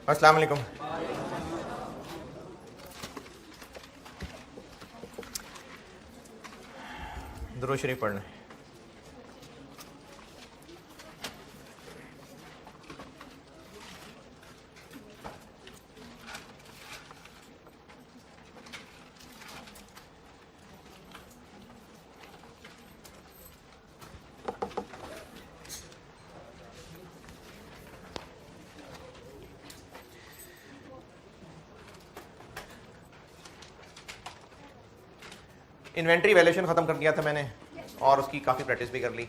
अस्सलाम वालेकुम। दुरूद शरीफ पढ़ लें। इन्वेंट्री वैल्यूएशन ख़त्म कर दिया था मैंने और उसकी काफ़ी प्रैक्टिस भी कर ली।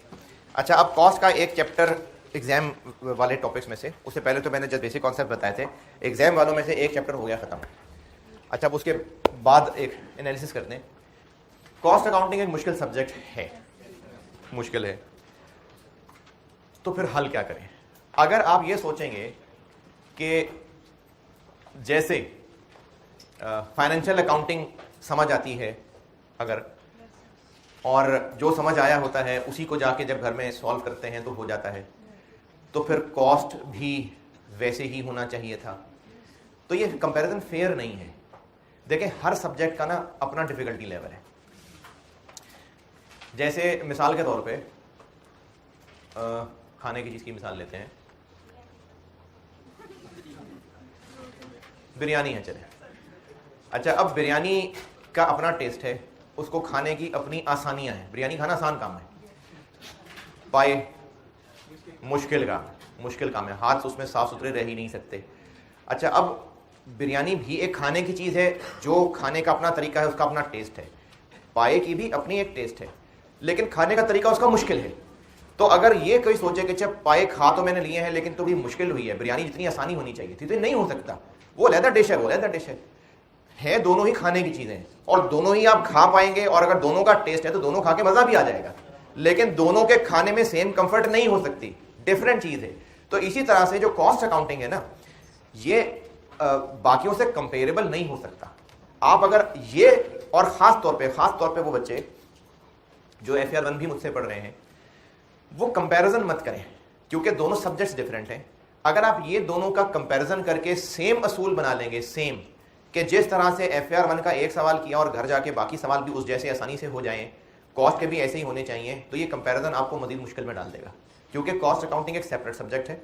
अच्छा, अब कॉस्ट का एक चैप्टर एग्जाम वाले टॉपिक्स में से, उससे पहले तो मैंने जब बेसिक कॉन्सेप्ट बताए थे, एग्जाम वालों में से एक चैप्टर हो गया ख़त्म। अच्छा, अब उसके बाद एक एनालिसिस करते हैं। कॉस्ट अकाउंटिंग एक मुश्किल सब्जेक्ट है, मुश्किल है, तो फिर हल क्या करें? अगर आप ये सोचेंगे कि जैसे फाइनेंशियल अकाउंटिंग समझ आती है अगर, और जो समझ आया होता है उसी को जाके जब घर में सॉल्व करते हैं तो हो जाता है, तो फिर कॉस्ट भी वैसे ही होना चाहिए था। तो ये कंपैरिजन फेयर नहीं है। देखें, हर सब्जेक्ट का ना अपना डिफिकल्टी लेवल है। जैसे मिसाल के तौर पे खाने की चीज़ की मिसाल लेते हैं, बिरयानी है, चले। अच्छा, अब बिरयानी का अपना टेस्ट है, उसको खाने की अपनी आसानियां हैं। बिरयानी खाना आसान काम है, पाए मुश्किल काम है, हाथ उसमें साफ सुथरे रह ही नहीं सकते। अच्छा, अब बिरयानी भी एक खाने की चीज़ है, जो खाने का अपना तरीका है, उसका अपना टेस्ट है। पाए की भी अपनी एक टेस्ट है, लेकिन खाने का तरीका उसका मुश्किल है। तो अगर ये कोई सोचे कि जब पाए खा तो मैंने लिए हैं लेकिन तो भी मुश्किल हुई है, बिरयानी जितनी आसानी होनी चाहिए थी, तो नहीं हो सकता। वो लहदा डिश है, वो लहदा डिश है, दोनों ही खाने की चीज़ें और दोनों ही आप खा पाएंगे, और अगर दोनों का टेस्ट है तो दोनों खा के मज़ा भी आ जाएगा, लेकिन दोनों के खाने में सेम कंफर्ट नहीं हो सकती, डिफरेंट चीज़ है। तो इसी तरह से जो कॉस्ट अकाउंटिंग है ना, ये बाकियों से कंपेरेबल नहीं हो सकता। आप अगर ये, और ख़ास तौर पे वो बच्चे जो FR 1 भी मुझसे पढ़ रहे हैं, वो कंपैरिजन मत करें, क्योंकि दोनों सब्जेक्ट्स डिफरेंट हैं। अगर आप ये दोनों का कंपैरिजन करके सेम असूल बना लेंगे, सेम, कि जिस तरह से FR 1 का एक सवाल किया और घर जाके बाकी सवाल भी उस जैसे आसानी से हो जाएं, कॉस्ट के भी ऐसे ही होने चाहिए, तो ये कंपैरिजन आपको मजीद मुश्किल में डाल देगा, क्योंकि कॉस्ट अकाउंटिंग एक सेपरेट सब्जेक्ट है।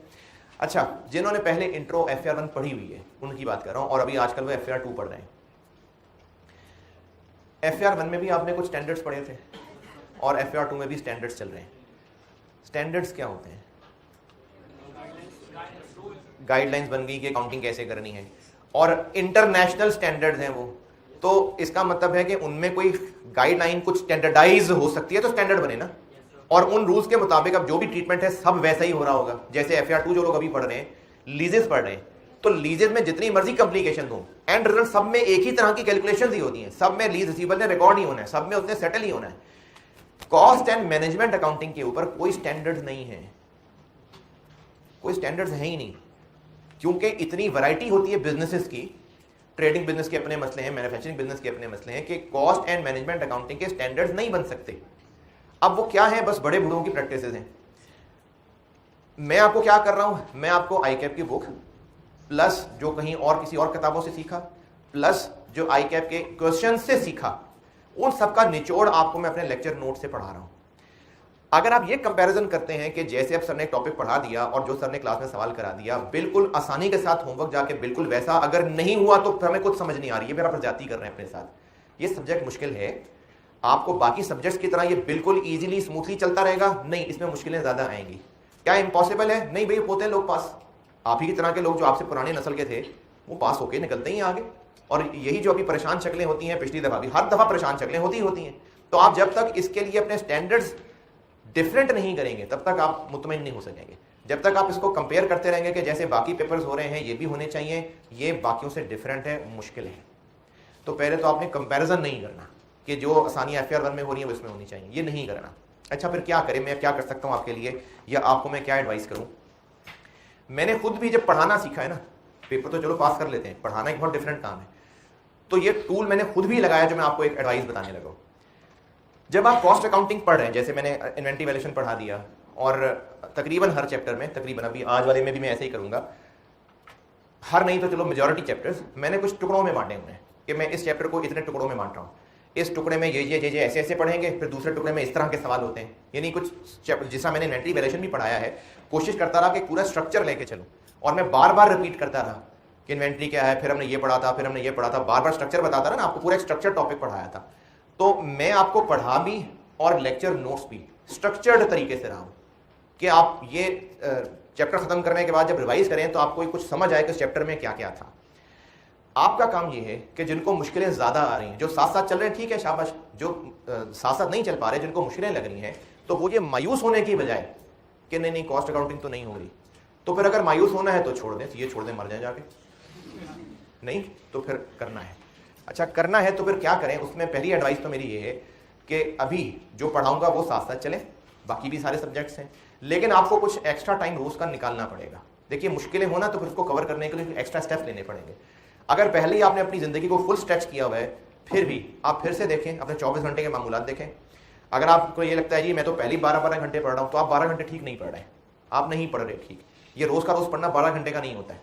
अच्छा, जिन्होंने पहले इंट्रो FR 1 पढ़ी हुई है उनकी बात कर रहा हूँ, और अभी आजकल वो FR 2 पढ़ रहे हैं। FR 1 में भी आपने कुछ स्टैंडर्ड्स पढ़े थे और FR 2 में भी स्टैंडर्ड्स चल रहे हैं। स्टैंडर्ड्स क्या होते हैं? गाइडलाइंस बन गई कि अकाउंटिंग कैसे करनी है, और इंटरनेशनल स्टैंडर्ड्स हैं वो, तो इसका मतलब है कि उनमें कोई गाइडलाइन कुछ स्टैंडर्डाइज हो सकती है, तो स्टैंडर्ड बने ना, और उन रूल्स के मुताबिक अब जो भी ट्रीटमेंट है सब वैसा ही हो रहा होगा। जैसे FR 2 जो लोग अभी पढ़ रहे हैं, लीजेस पढ़ रहे हैं, तो लीजेस में जितनी मर्जी कॉम्प्लिकेशन हो, एंड रिजल्ट सब में एक ही तरह की कैलकुलेशन ही होती है, सब में लीज रिसीवर ने रिकॉर्ड ही होना है, सब में उसने सेटल ही होना है। कॉस्ट एंड मैनेजमेंट अकाउंटिंग के ऊपर कोई स्टैंडर्ड्स नहीं है, कोई स्टैंडर्ड्स है ही नहीं, क्योंकि इतनी वैरायटी होती है बिजनेसेस की। ट्रेडिंग बिजनेस के अपने मसले हैं, मैन्युफैक्चरिंग बिजनेस के अपने मसले हैं, कि कॉस्ट एंड मैनेजमेंट अकाउंटिंग के स्टैंडर्ड्स नहीं बन सकते। अब वो क्या है? बस बड़े बूढ़ों की प्रैक्टिसेस हैं। मैं आपको क्या कर रहा हूं, मैं आपको ICAP की बुक प्लस जो कहीं और किसी और किताबों से सीखा, प्लस जो ICAP के क्वेश्चन से सीखा, उन सबका निचोड़ आपको मैं अपने लेक्चर नोट से पढ़ा रहा हूं। अगर आप ये कंपैरिजन करते हैं कि जैसे अब सर ने एक टॉपिक पढ़ा दिया और जो सर ने क्लास में सवाल करा दिया, बिल्कुल आसानी के साथ होमवर्क जाके बिल्कुल वैसा अगर नहीं हुआ तो हमें कुछ समझ नहीं आ रही है, फिर आप प्रजाति कर रहे हैं अपने साथ। ये सब्जेक्ट मुश्किल है। आपको बाकी सब्जेक्ट्स की तरह ये बिल्कुल ईजिली स्मूथली चलता रहेगा? नहीं, इसमें मुश्किलें ज्यादा आएंगी। क्या इम्पॉसिबल है? नहीं भाई, होते हैं लोग पास। आप ही की तरह के लोग जो आपसे पुराने नस्ल के थे, वो पास होके निकलते ही आगे। और यही जो अभी परेशान शक्लें होती हैं, पिछली दफा भी, हर दफा परेशान शक्लें होती हैं। तो आप जब तक इसके लिए अपने स्टैंडर्ड्स डिफरेंट नहीं करेंगे तब तक आप मुतमईन नहीं हो सकेंगे। जब तक आप इसको कंपेयर करते रहेंगे कि जैसे बाकी पेपर्स हो रहे हैं ये भी होने चाहिए, ये बाकियों से डिफरेंट है, मुश्किल है। तो पहले तो आपने कंपैरिजन नहीं करना कि जो आसानी FR 1 में हो रही है वो इसमें होनी चाहिए, ये नहीं करना। अच्छा, फिर क्या करें? मैं क्या कर सकता हूँ आपके लिए, या आपको मैं क्या एडवाइस करूँ? मैंने खुद भी जब पढ़ाना सीखा है ना, पेपर तो चलो पास कर लेते हैं, पढ़ाना एक बहुत डिफरेंट काम है, तो ये टूल मैंने खुद भी लगाया जो मैं आपको एक एडवाइस बताने लगा। जब आप कॉस्ट अकाउंटिंग पढ़ रहे हैं, जैसे मैंने इन्वेंटरी वैल्यूएशन पढ़ा दिया, और तकरीबन हर चैप्टर में, तकरीबन अभी आज वाले में भी मैं ऐसे ही करूंगा, हर नहीं तो चलो मेजॉरिटी चैप्टर्स मैंने कुछ टुकड़ों में बांटे हुए हैं कि मैं इस चैप्टर को इतने टुकड़ों में बांट रहा हूँ, इस टुकड़े में ये ऐसे ऐसे पढ़ेंगे, फिर दूसरे टुकड़े में इस तरह के सवाल होते हैं। यानी कुछ चैप्टर जिसका मैंने इन्वेंटरी वैल्यूएशन भी पढ़ाया है, कोशिश करता रहा कि पूरा स्ट्रक्चर लेके चलूँ, और मैं बार बार रिपीट करता रहा कि इन्वेंटरी क्या है, फिर हमने ये पढ़ा था, फिर हमने ये पढ़ा था, बार बार स्ट्रक्चर बताता रहा ना, आपको पूरा एक स्ट्रक्चर टॉपिक पढ़ाया था। तो मैं आपको पढ़ा भी और लेक्चर नोट्स भी स्ट्रक्चर्ड तरीके से रहा हूँ कि आप ये चैप्टर खत्म करने के बाद जब रिवाइज करें तो आपको कुछ समझ आए कि इस चैप्टर में क्या क्या था। आपका काम ये है कि जिनको मुश्किलें ज़्यादा आ रही हैं, जो साथ साथ चल रहे हैं ठीक है शाबाश, जो साथ साथ नहीं चल पा रहे, जिनको मुश्किलें लग रही हैं, तो वो ये मायूस होने की बजाय कि नहीं नहीं कॉस्ट अकाउंटिंग तो नहीं हो रही, तो फिर अगर मायूस होना है तो छोड़ दें, ये छोड़ दें, मर जाए जाके, नहीं तो फिर करना है। अच्छा करना है तो फिर क्या करें, उसमें पहली एडवाइस तो मेरी ये है कि अभी जो पढ़ाऊंगा वो साथ साथ चले, बाकी भी सारे सब्जेक्ट्स हैं, लेकिन आपको कुछ एक्स्ट्रा टाइम रोज का निकालना पड़ेगा। देखिए मुश्किलें होना तो फिर उसको कवर करने के लिए एक्स्ट्रा स्टेप्स लेने पड़ेंगे। अगर पहले ही आपने अपनी ज़िंदगी को फुल स्ट्रेच किया हुआ है, फिर भी आप फिर से देखें, अपने 24 घंटे के मामूलात देखें। अगर आपको ये लगता है जी मैं तो पहले 12-12 घंटे पढ़ रहा हूँ, तो आप 12 घंटे ठीक नहीं पढ़ रहे हैं, आप नहीं पढ़ रहे ठीक। ये रोज़ का रोज़ पढ़ना 12 घंटे का नहीं होता है।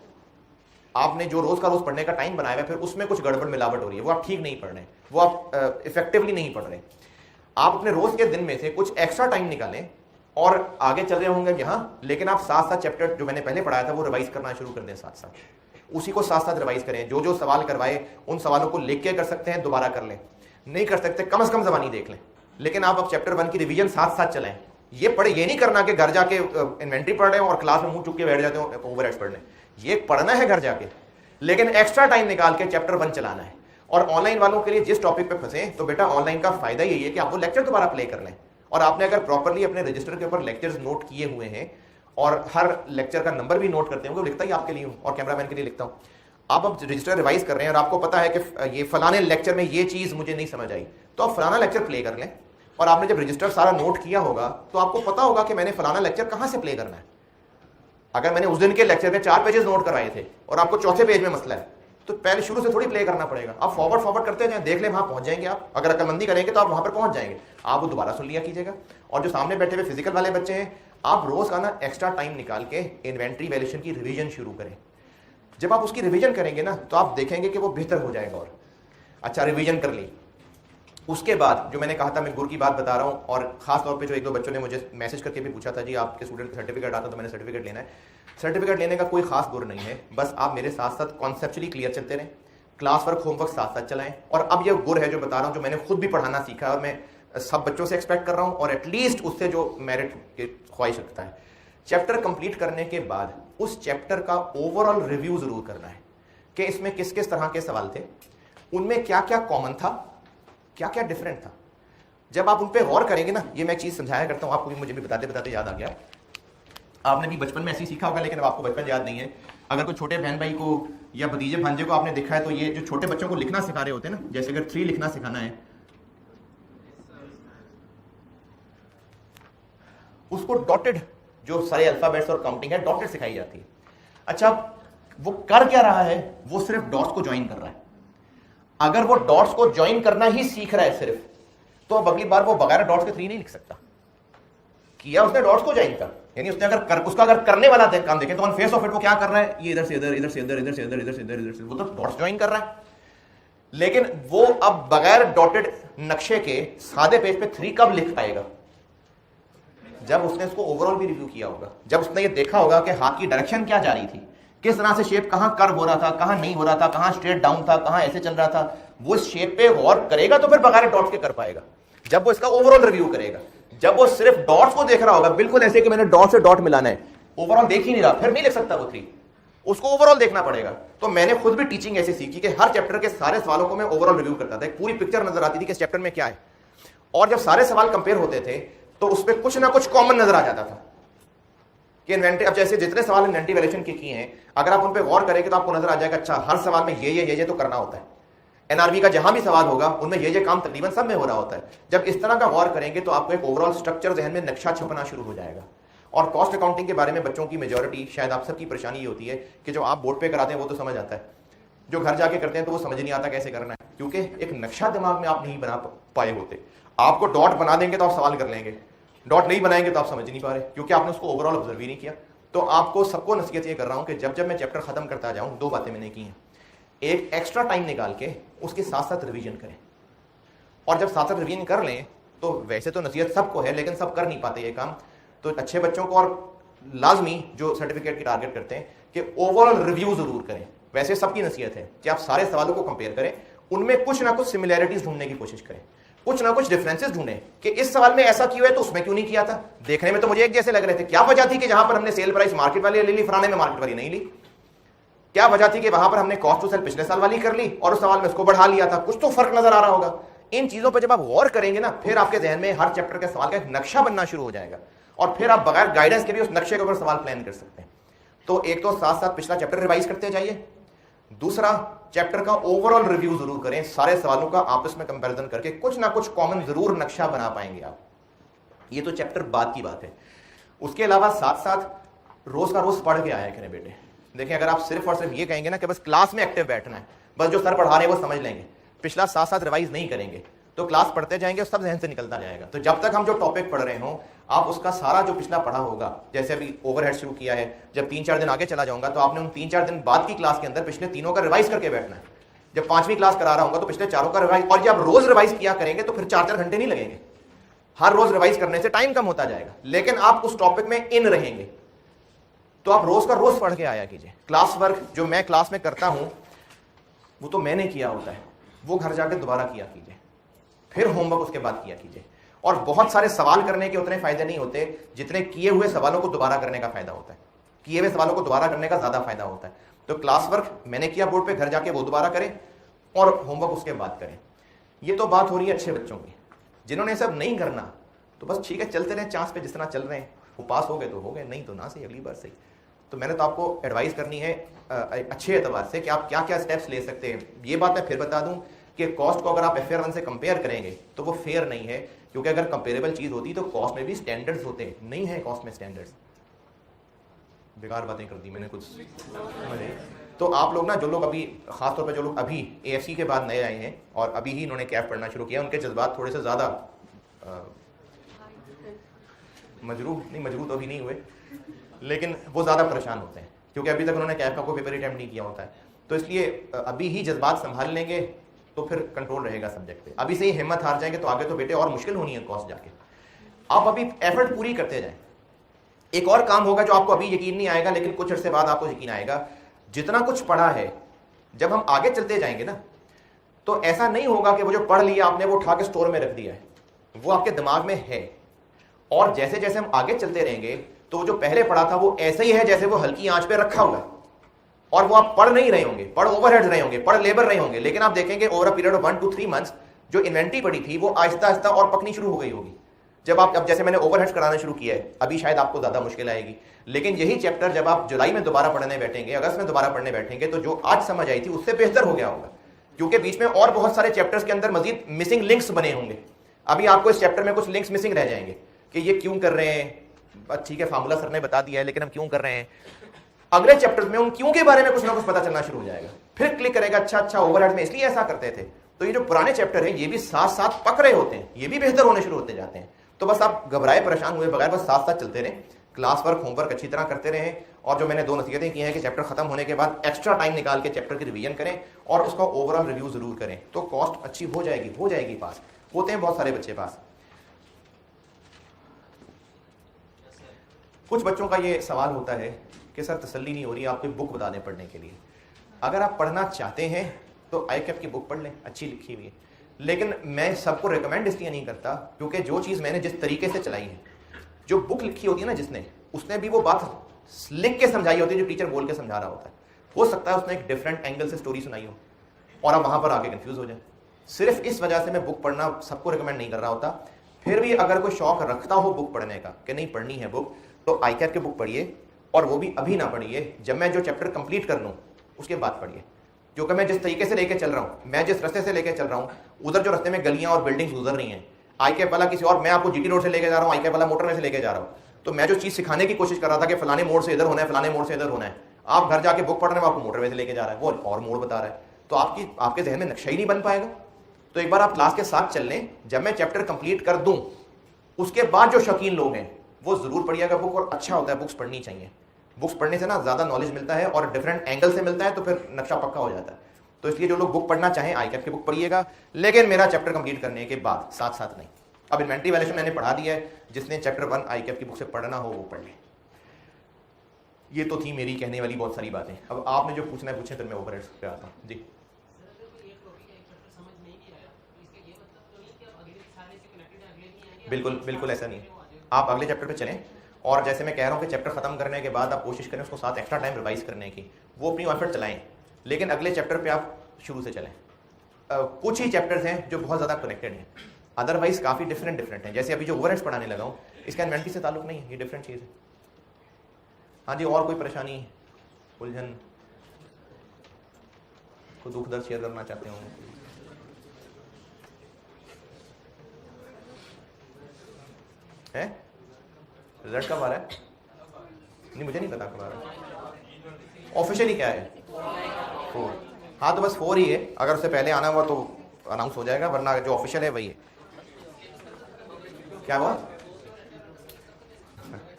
आपने जो रोज़ का रोज़ पढ़ने का टाइम बनाया है, फिर उसमें कुछ गड़बड़ मिलावट हो रही है, वो आप ठीक नहीं पढ़ रहे, वो आप इफेक्टिवली नहीं पढ़ रहे। आप अपने रोज़ के दिन में से कुछ एक्स्ट्रा टाइम निकालें और आगे चल रहे होंगे यहाँ, लेकिन आप साथ साथ चैप्टर जो मैंने पहले पढ़ाया था वो रिवाइज करना शुरू कर दें, साथ साथ उसी को साथ साथ रिवाइज करें। जो जो सवाल करवाए उन सवालों को लिख के कर सकते हैं, दोबारा कर लें, नहीं कर सकते कम से कम ज़बानी देख लें, लेकिन आप अब चैप्टर 1 की रिवीजन साथ साथ चलाएं। ये पढ़े, ये नहीं करना कि घर जाके इन्वेंट्री पढ़ रहे हो और क्लास में मुंह चुक के बैठ जाते हो ओवरहेड्स पढ़ने। ये पढ़ना है घर जाके, लेकिन एक्स्ट्रा टाइम निकाल के चैप्टर 1 चलाना है। और ऑनलाइन वालों के लिए जिस टॉपिक पे फंसे, तो बेटा ऑनलाइन का फायदा यही है कि आप वो लेक्चर दोबारा प्ले कर लें, और आपने अगर प्रॉपरली अपने रजिस्टर के ऊपर लेक्चर्स नोट किए हुए हैं और हर लेक्चर का नंबर भी नोट करते होंगे, लिखता ही आपके लिए हूँ और कैमरामैन के लिए लिखता हूँ। आप अब रजिस्टर रिवाइज कर रहे हैं और आपको पता है कि ये फलाने लेक्चर में ये चीज़ मुझे नहीं समझ आई, तो आप फलाना लेक्चर प्ले कर लें। और आपने जब रजिस्टर सारा नोट किया होगा तो आपको पता होगा कि मैंने फलाना लेक्चर कहाँ से प्ले करना है। अगर मैंने उस दिन के लेक्चर में 4 पेजेस नोट करवाए थे और आपको चौथे पेज में मसला है, तो पहले शुरू से थोड़ी प्ले करना पड़ेगा। आप फॉरवर्ड करते जाएं, देख लें, वहां पहुंच जाएंगे आप। अगर अकलमंदी करेंगे तो आप वहां पर पहुंच जाएंगे, आप वो दोबारा सुन लिया कीजिएगा। और जो सामने बैठे हुए फिजिकल वाले बच्चे हैं, आप रोज का ना एक्स्ट्रा टाइम निकाल के इन्वेंट्री वैल्यूएशन की रिवीजन शुरू करें। जब आप उसकी रिवीजन करेंगे ना तो आप देखेंगे कि वो बेहतर हो जाएगा। और अच्छा रिवीजन कर ली, उसके बाद जो मैंने कहा था, मैं गुर की बात बता रहा हूँ। और खास तौर पे जो 1-2 बच्चों ने मुझे मैसेज करके भी पूछा था, जी आपके स्टूडेंट सर्टिफिकेट आता तो मैंने सर्टिफिकेट लेना है। सर्टिफिकेट लेने का कोई खास गुर नहीं है, बस आप मेरे साथ साथ कॉन्सेप्चुअली क्लियर चलते रहें, क्लास वर्क होमवर्क साथ साथ चलाएं। और अब ये गुर है जो बता रहा हूँ, जो मैंने खुद भी पढ़ाना सीखा है और मैं सब बच्चों से एक्सपेक्ट कर रहा हूँ, और एटलीस्ट उससे जो मेरिट की ख्वाहिश रखता है। चैप्टर कंप्लीट करने के बाद उस चैप्टर का ओवरऑल रिव्यू जरूर करना है कि इसमें किस किस तरह के सवाल थे, उनमें क्या क्या कॉमन था, क्या क्या डिफरेंट था। जब आप उन पर गौर करेंगे ना, ये मैं चीज़ समझाया करता हूँ आपको भी, मुझे भी बताते बताते याद आ गया। आपने भी बचपन में ऐसे ही सीखा होगा, लेकिन अब आपको बचपन याद नहीं है। अगर कोई छोटे बहन भाई को या भतीजे भांजे को आपने देखा है, तो ये जो छोटे बच्चों को लिखना सिखा रहे होते हैं ना, जैसे अगर 3 लिखना सिखाना है, उसको डॉटेड जो सारे अल्फाबेट्स और काउंटिंग है डॉटेड सिखाई जाती है। अच्छा वो कर क्या रहा है, वो सिर्फ डॉट्स को ज्वाइन कर रहा है। अगर वो डॉट्स को ज्वाइन करना ही सीख रहा है सिर्फ, तो अब अगली बार वो बगैर डॉट्स के 3 नहीं लिख सकता। किया उसने डॉट्स को ज्वाइन कर, यानी उसने उसका अगर करने वाला काम देखें तो ऑन फेस ऑफ इट वो क्या कर रहा है, ये इधर से इधर, इधर से इधर, इधर से इधर, इधर से इधर, इधर से, वो तो डॉट्स ज्वाइन कर रहा है। लेकिन वो अब बगैर डॉटेड नक्शे के सादे पेज पे 3 कब लिख पाएगा? जब उसने इसको ओवरऑल भी रिव्यू किया होगा, जब उसने ये देखा होगा कि हाथ की डायरेक्शन क्या जा रही थी, किस तरह से शेप कहां कर्व हो रहा था, कहां नहीं हो रहा था, कहां स्ट्रेट डाउन था, कहां ऐसे चल रहा था। वो इस शेप पे गौर करेगा तो फिर बगैर डॉट्स के कर पाएगा। जब वो इसका ओवरऑल रिव्यू करेगा, जब वो सिर्फ डॉट्स को देख रहा होगा, बिल्कुल ऐसे कि मैंने डॉट से डॉट मिलाना है, ओवरऑल देख ही नहीं रहा, फिर नहीं लिख सकता वो 3, उसको ओवरऑल देखना पड़ेगा। तो मैंने खुद भी टीचिंग ऐसी सीखी कि हर चैप्टर के सारे सवालों को मैं ओवरऑल रिव्यू करता था, एक पूरी पिक्चर नजर आती थी कि इस चैप्टर में क्या है। और जब सारे सवाल कंपेयर होते थे तो उस पर कुछ ना कुछ कॉमन नजर आ जाता था कि इन्वेंट्री, अब जैसे जितने सवाल इन्वेंट्री वैल्यूएशन के किए हैं, अगर आप उन पर गौर करेंगे तो आपको नजर आ जाएगा, अच्छा हर सवाल में ये तो करना होता है। एनआरबी का जहां भी सवाल होगा उनमें ये काम तकरीबन सब में हो रहा होता है। जब इस तरह का गौर करेंगे तो आपको एक ओवरऑल स्ट्रक्चर जहन में नक्शा छपना शुरू हो जाएगा। और कॉस्ट अकाउंटिंग के बारे में बच्चों की मेजॉरिटी, शायद आप सबकी परेशानी ये होती है कि जो आप बोर्ड पे कराते हैं वो तो समझ आता है, जो घर जाके करते हैं तो वो समझ नहीं आता कैसे करना है, क्योंकि एक नक्शा दिमाग में आप नहीं बना पाए होते। आपको डॉट बना देंगे तो आप सवाल कर लेंगे, डॉट नहीं बनाएंगे तो आप समझ नहीं पा रहे, क्योंकि आपने उसको ओवरऑल ऑब्जर्व ही नहीं किया। तो आपको सबको नसीहत ये कर रहा हूं कि जब जब मैं चैप्टर खत्म करता जाऊं, दो बातें मैंने की हैं। एक, एक्स्ट्रा टाइम निकाल के उसके साथ साथ रिवीजन करें, और जब साथ साथ रिवीजन कर लें तो वैसे तो नसीहत सबको है लेकिन सब कर नहीं पाते ये काम, तो अच्छे बच्चों को और लाजमी जो सर्टिफिकेट की टारगेट करते हैं कि ओवरऑल रिव्यू जरूर करें। वैसे सबकी नसीहत है कि आप सारे सवालों को कंपेयर करें, उनमें कुछ ना कुछ सिमिलैरिटीज ढूंढने की कोशिश करें, कुछ ना कुछ डिफरेंसेस ढूंढें कि इस सवाल में ऐसा क्यों है तो उसमें क्यों नहीं किया था। देखने में तो मुझे एक जैसे लग रहे थे, क्या वजह थी कि जहां पर हमने सेल प्राइस मार्केट वाली ले ली, फलाने में मार्केट वाली नहीं ली? क्या वजह थी कि वहां पर हमने कॉस्ट टू सेल पिछले साल वाली कर ली और उस सवाल में उसको बढ़ा लिया था? कुछ तो फर्क नजर आ रहा होगा। इन चीजों पर जब आप गौर करेंगे ना, फिर आपके जहन में हर चैप्टर के सवाल का एक नक्शा बनना शुरू हो जाएगा, और फिर आप बगैर गाइडेंस के भी उस नक्शे के ऊपर सवाल प्लान कर सकते हैं। तो एक तो साथ साथ पिछला चैप्टर रिवाइज करते जाइए, दूसरा चैप्टर का ओवरऑल रिव्यू जरूर करें, सारे सवालों का आपस में कंपैरिजन करके कुछ ना कुछ कॉमन जरूर नक्शा बना पाएंगे आप। ये तो चैप्टर बाद की बात है। उसके अलावा साथ साथ रोज का रोज पढ़ के आया करें बेटे। देखिए, अगर आप सिर्फ और सिर्फ ये कहेंगे ना कि बस क्लास में एक्टिव बैठना है, बस जो सर पढ़ा रहे हैं वो समझ लेंगे, पिछला साथ साथ रिवाइज नहीं करेंगे, तो क्लास पढ़ते जाएंगे, सब जहन से निकलता जाएगा। तो जब तक हम जो टॉपिक पढ़ रहे हो, आप उसका सारा जो पिछला पढ़ा होगा, जैसे अभी ओवरहेड शुरू किया है, जब 3-4 दिन आगे चला जाऊंगा तो आपने उन 3-4 दिन बाद की क्लास के अंदर पिछले तीनों का रिवाइज करके बैठना है। जब 5वीं क्लास करा रहा हूंगा तो पिछले चारों का रिवाइज, और जब रोज रिवाइज किया करेंगे तो फिर 4-4 घंटे नहीं लगेंगे। हर रोज रिवाइज करने से टाइम कम होता जाएगा, लेकिन आप उस टॉपिक में इन रहेंगे। तो आप रोज का रोज पढ़ के आया कीजिए। क्लास वर्क जो मैं क्लास में करता हूं वो तो मैंने किया होता है, वो घर जाकर दोबारा किया कीजिए, फिर होमवर्क उसके बाद किया कीजिए। और बहुत सारे सवाल करने के उतने फायदे नहीं होते जितने किए हुए सवालों को दोबारा करने का फायदा होता है। किए हुए सवालों को दोबारा करने का ज्यादा फायदा होता है। तो क्लास वर्क मैंने किया बोर्ड पे, घर जाके वो दोबारा करें और होमवर्क उसके बाद करें। ये तो बात हो रही है अच्छे बच्चों की। जिन्होंने सब नहीं करना तो बस ठीक है, चलते रहे चांस पे जिस तरह चल रहे हैं, वो पास हो गए तो हो गए, नहीं तो ना सही, अगली बार सही। तो मैंने तो आपको एडवाइस करनी है अच्छे एतबार से कि आप क्या क्या स्टेप्स ले सकते हैं। ये बात मैं फिर बता दूं कि कॉस्ट को अगर आप FAR 1 से कंपेयर करेंगे तो वो फेयर नहीं है, क्योंकि अगर कंपेरेबल चीज होती तो कॉस्ट में भी स्टैंडर्ड्स होते हैं, नहीं है कॉस्ट में स्टैंडर्ड्स। बेकार बातें कर दी मैंने कुछ। तो आप लोग ना, जो लोग अभी खासतौर पर जो लोग अभी AFC के बाद नए आए हैं और अभी ही इन्होंने कैफ पढ़ना शुरू किया, उनके जज्बात थोड़े से ज्यादा मजरूह तो अभी नहीं हुए, लेकिन वो ज्यादा परेशान होते हैं क्योंकि अभी तक उन्होंने कैफ का कोई पेपर अटेम्प्ट नहीं किया होता है। तो इसलिए अभी ही जज्बात संभाल लेंगे तो फिर कंट्रोल रहेगा सब्जेक्ट पे। अभी से ही हिम्मत हार जाएंगे तो आगे तो बेटे और मुश्किल होनी है कॉस्ट जाके। आप अभी एफर्ट पूरी करते जाएं। एक और काम होगा जो आपको अभी यकीन नहीं आएगा, लेकिन कुछ अर्से बाद आपको यकीन आएगा। जितना कुछ पढ़ा है, जब हम आगे चलते जाएंगे ना, तो ऐसा नहीं होगा कि वो जो पढ़ लिया आपने वो उठा के स्टोर में रख दिया है, वो आपके दिमाग में है। और जैसे जैसे हम आगे चलते रहेंगे तो जो पहले पढ़ा था वो ऐसे ही है जैसे वो हल्की आंच पे रखा हुआ है, और वो आप पढ़ नहीं रहे होंगे, पढ़ ओवरहेड रहे होंगे, पढ़ लेबर रहे होंगे, लेकिन आप देखेंगे over a period of 1 to 3 months जो इन्वेंट्री पड़ी थी वो आहिस्ता आहिस्ता और पकनी शुरू हो गई होगी। जब आप, अब जैसे मैंने ओवरहेड्स कराना शुरू किया है, अभी शायद आपको ज्यादा मुश्किल आएगी, लेकिन यही चैप्टर जब आप जुलाई में दोबारा पढ़ने बैठेंगे, अगस्त में दोबारा पढ़ने बैठेंगे, तो जो आज समझ आई थी उससे बेहतर हो गया होगा, क्योंकि बीच में और बहुत सारे चैप्टर्स के अंदर मजीद मिसिंग लिंक्स बने होंगे। अभी आपको इस चैप्टर में कुछ लिंक्स मिसिंग रह जाएंगे कि ये क्यों कर रहे हैं, ठीक है फार्मूला सर ने बता दिया है, लेकिन हम क्यों कर रहे हैं। अगले चैप्टर्स में उन क्यों के बारे में कुछ ना कुछ पता चलना शुरू हो जाएगा, फिर क्लिक करेगा, अच्छा ओवरहेड में इसलिए ऐसा करते थे। तो ये जो पुराने चैप्टर है ये भी साथ साथ पक रहे होते हैं, ये भी बेहतर होने शुरू होते जाते हैं। तो बस आप घबराए परेशान हुए बगैर बस साथ साथ चलते रहें, क्लास वर्क होमवर्क अच्छी तरह करते रहें, और जो मैंने 2 नसीहतें की हैं कि चैप्टर खत्म होने के बाद एक्स्ट्रा टाइम निकाल के चैप्टर की रिवीजन करें और उसका ओवरऑल रिव्यू जरूर करें, तो कॉस्ट अच्छी हो जाएगी पास। होते हैं बहुत सारे बच्चे पास। कुछ बच्चों का ये सवाल होता है कि सर तसल्ली नहीं हो रही, आपको बुक बता दें पढ़ने के लिए। अगर आप पढ़ना चाहते हैं तो ICAP की बुक पढ़ लें, अच्छी लिखी हुई है, लेकिन मैं सबको रिकमेंड इसलिए नहीं करता क्योंकि जो चीज़ मैंने जिस तरीके से चलाई है, जो बुक लिखी होती है ना जिसने, उसने भी वो बात लिख के समझाई होती है जो टीचर बोल के समझा रहा होता है। हो सकता है उसने एक डिफरेंट एंगल से स्टोरी सुनाई हो और आप वहाँ पर आके कन्फ्यूज हो जाए। सिर्फ इस वजह से मैं बुक पढ़ना सबको रिकमेंड नहीं कर रहा होता। फिर भी अगर कोई शौक रखता हो बुक पढ़ने का कि नहीं पढ़नी है बुक, तो ICAP की बुक पढ़िए, और वो भी अभी ना पढ़िए, जब मैं जो चैप्टर कंप्लीट कर लूँ उसके बाद पढ़िए। जो कि मैं जिस तरीके से लेके चल रहा हूँ, मैं जिस रास्ते से लेके चल रहा हूँ, उधर जो रास्ते में गलियाँ और बिल्डिंग्स गुजर रही हैं, ICAP वाला किसी और, मैं आपको GT रोड से लेके जा रहा हूँ, ICAP वाला मोटर में से लेके जा रहा हूँ। तो मैं जो चीज़ सिखाने की कोशिश कर रहा था कि फलाने मोड़ से इधर होना है, फलाने मोड़ से इधर होना है, आप घर जाके बुक पढ़ रहे हैं, आपको मोटरवे से लेके जा रहा है, वो और मोड़ बता रहा है, तो आपके जहन में नक्शा ही नहीं बन पाएगा। तो एक बार आप क्लास के साथ चल लें, जब मैं चैप्टर कंप्लीट कर दूं उसके बाद जो शौकीन लोग हैं वो जरूर पढ़िएगा बुक, और अच्छा होता है बुक्स पढ़नी चाहिए। बुक्स पढ़ने से ना ज़्यादा नॉलेज मिलता है और डिफरेंट एंगल से मिलता है, तो फिर नक्शा पक्का हो जाता है। तो इसलिए जो लोग बुक पढ़ना चाहें आईकैप की बुक पढ़िएगा, लेकिन मेरा चैप्टर कंप्लीट करने के बाद, साथ साथ नहीं। अब इन्वेंट्री वैल्यूएशन मैंने पढ़ा दिया है, जिसने चैप्टर 1 आईकैप की बुक से पढ़ना हो वो पढ़ ले। ये तो थी मेरी कहने वाली बहुत सारी बातें। अब आपने जो पूछना है पूछे, तो मैं ओवरहेड्स पे आता हूँ जी। बिल्कुल बिल्कुल ऐसा नहीं है, आप अगले चैप्टर पे चलें, और जैसे मैं कह रहा हूँ कि चैप्टर खत्म करने के बाद आप कोशिश करें उसको साथ एक्स्ट्रा टाइम रिवाइज करने की, वो अपनी एफर्ट चलाएं, लेकिन अगले चैप्टर पे आप शुरू से चलें। कुछ ही चैप्टर्स हैं जो बहुत ज़्यादा कनेक्टेड हैं, अदरवाइज काफ़ी डिफरेंट हैं। जैसे अभी जो ओवरहेड्स पढ़ाने लगा हूँ, इसका इन्वेंट्री से ताल्लुक नहीं है, ये डिफरेंट चीज़ है। हाँ जी, और कोई परेशानी, उलझन, कोई दुख दर्द शेयर करना चाहते हो? है रिजल्ट कब आ रहा है? नहीं, मुझे नहीं पता कब आ रहा है। ऑफिशियली क्या है? 4। हाँ तो बस 4 ही है, अगर उससे पहले आना हुआ तो अनाउंस हो जाएगा, वरना जो ऑफिशियल है वही है। क्या हुआ?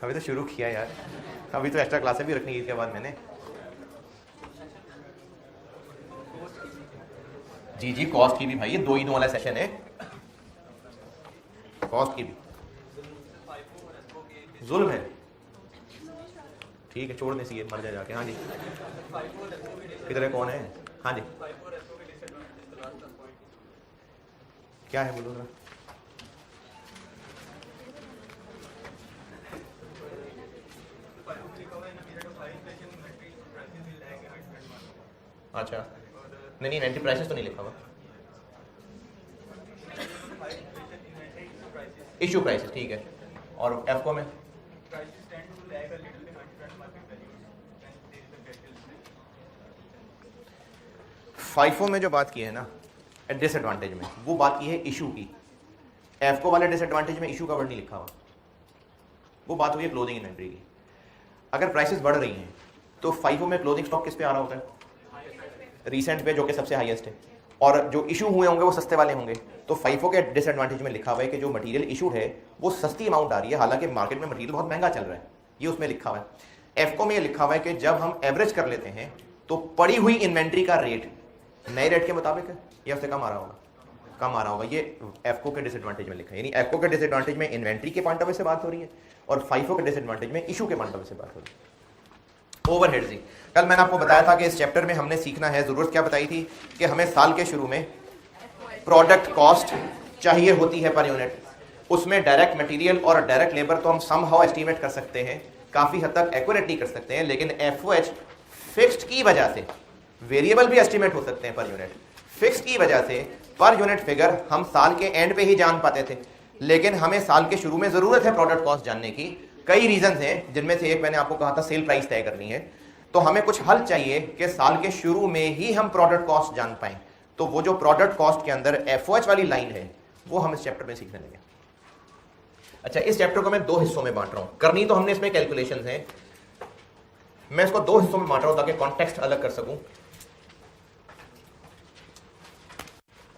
अभी तो शुरू किया यार, अभी तो एक्स्ट्रा क्लासें भी रखनी है इसके बाद मैंने। जी जी, कॉस्ट की भी भाई, ये 2 ही वाला सेशन है, कॉस्ट की भी। जुल्म है, ठीक है, छोड़ दे सी, मर जाए जाके। हाँ जी, किधर है, कौन है? हाँ जी, क्या है बोलो ना। अच्छा, नहीं इन्वेंट्री प्राइसेस तो नहीं लिखा हुआ, इशू प्राइसेस, ठीक है। और एफको में फाइफो में जो बात की है ना डिसएडवांटेज में, वो बात की है इशू की। एफको वाले डिसएडवांटेज में इशू का वर्ड नहीं लिखा हुआ, वो बात हुई है क्लोजिंग इन्वेंट्री की। अगर प्राइसेस बढ़ रही हैं तो फाइफो में क्लोजिंग स्टॉक किस पे आ रहा होता है? रीसेंट पे, जो कि सबसे हाईएस्ट है, और जो इशू हुए होंगे वो सस्ते वाले होंगे। तो फाइफो के डिसएडवांटेज में लिखा हुआ है कि जो मटेरियल इशूड है वो सस्ती अमाउंट आ रही है, हालांकि मार्केट में मटेरियल बहुत महंगा चल रहा है, ये उसमें लिखा हुआ है। एफको में ये लिखा हुआ है कि जब हम एवरेज कर लेते हैं तो पड़ी हुई इन्वेंट्री का रेट नए रेट के मुताबिक है या उससे कम आ रहा होगा, कम आ रहा होगा। ये एफको के डिसएडवांटेज में लिखा है, यानी एफको के डिसएडवांटेज में इन्वेंट्री के पॉइंट ऑफ व्यू से बात हो रही है, और फाइफो के डिसएडवांटेज में इशू के पॉइंट ऑफ व्यू से बात हो रही है। ओवरहेड्स जी, कल मैंने आपको बताया था कि इस चैप्टर में हमने सीखना है, जरूरत क्या बताई थी कि हमें साल के शुरू में प्रोडक्ट कॉस्ट चाहिए होती है पर यूनिट। उसमें डायरेक्ट मटेरियल और डायरेक्ट लेबर तो हम समहाउ एस्टीमेट कर सकते हैं, काफी हद तक एक्यूरेटली कर सकते हैं, लेकिन एफओएच फिक्स्ड की वजह से, वेरिएबल भी एस्टीमेट हो सकते हैं पर यूनिट, फिक्स्ड की वजह से पर यूनिट फिगर हम साल के एंड पे ही जान पाते थे, लेकिन हमें साल के शुरू में जरूरत है प्रोडक्ट कॉस्ट जानने की। कई रीजन हैं, जिनमें से एक मैंने आपको कहा था सेल प्राइस तय करनी है, तो हमें कुछ हल चाहिए कि साल के शुरू में ही हम प्रोडक्ट कॉस्ट जान पाएं। तो वो जो प्रोडक्ट कॉस्ट के अंदर एफओएच वाली लाइन है वो हम इस चैप्टर में सीखने लगे। अच्छा, इस चैप्टर को मैं 2 हिस्सों में बांट रहा हूं, करनी तो हमने इसमें कैलकुलेशंस हैं, मैं इसको 2 हिस्सों में बांट रहा हूं ताकि कॉन्टेक्स्ट अलग कर सकूं,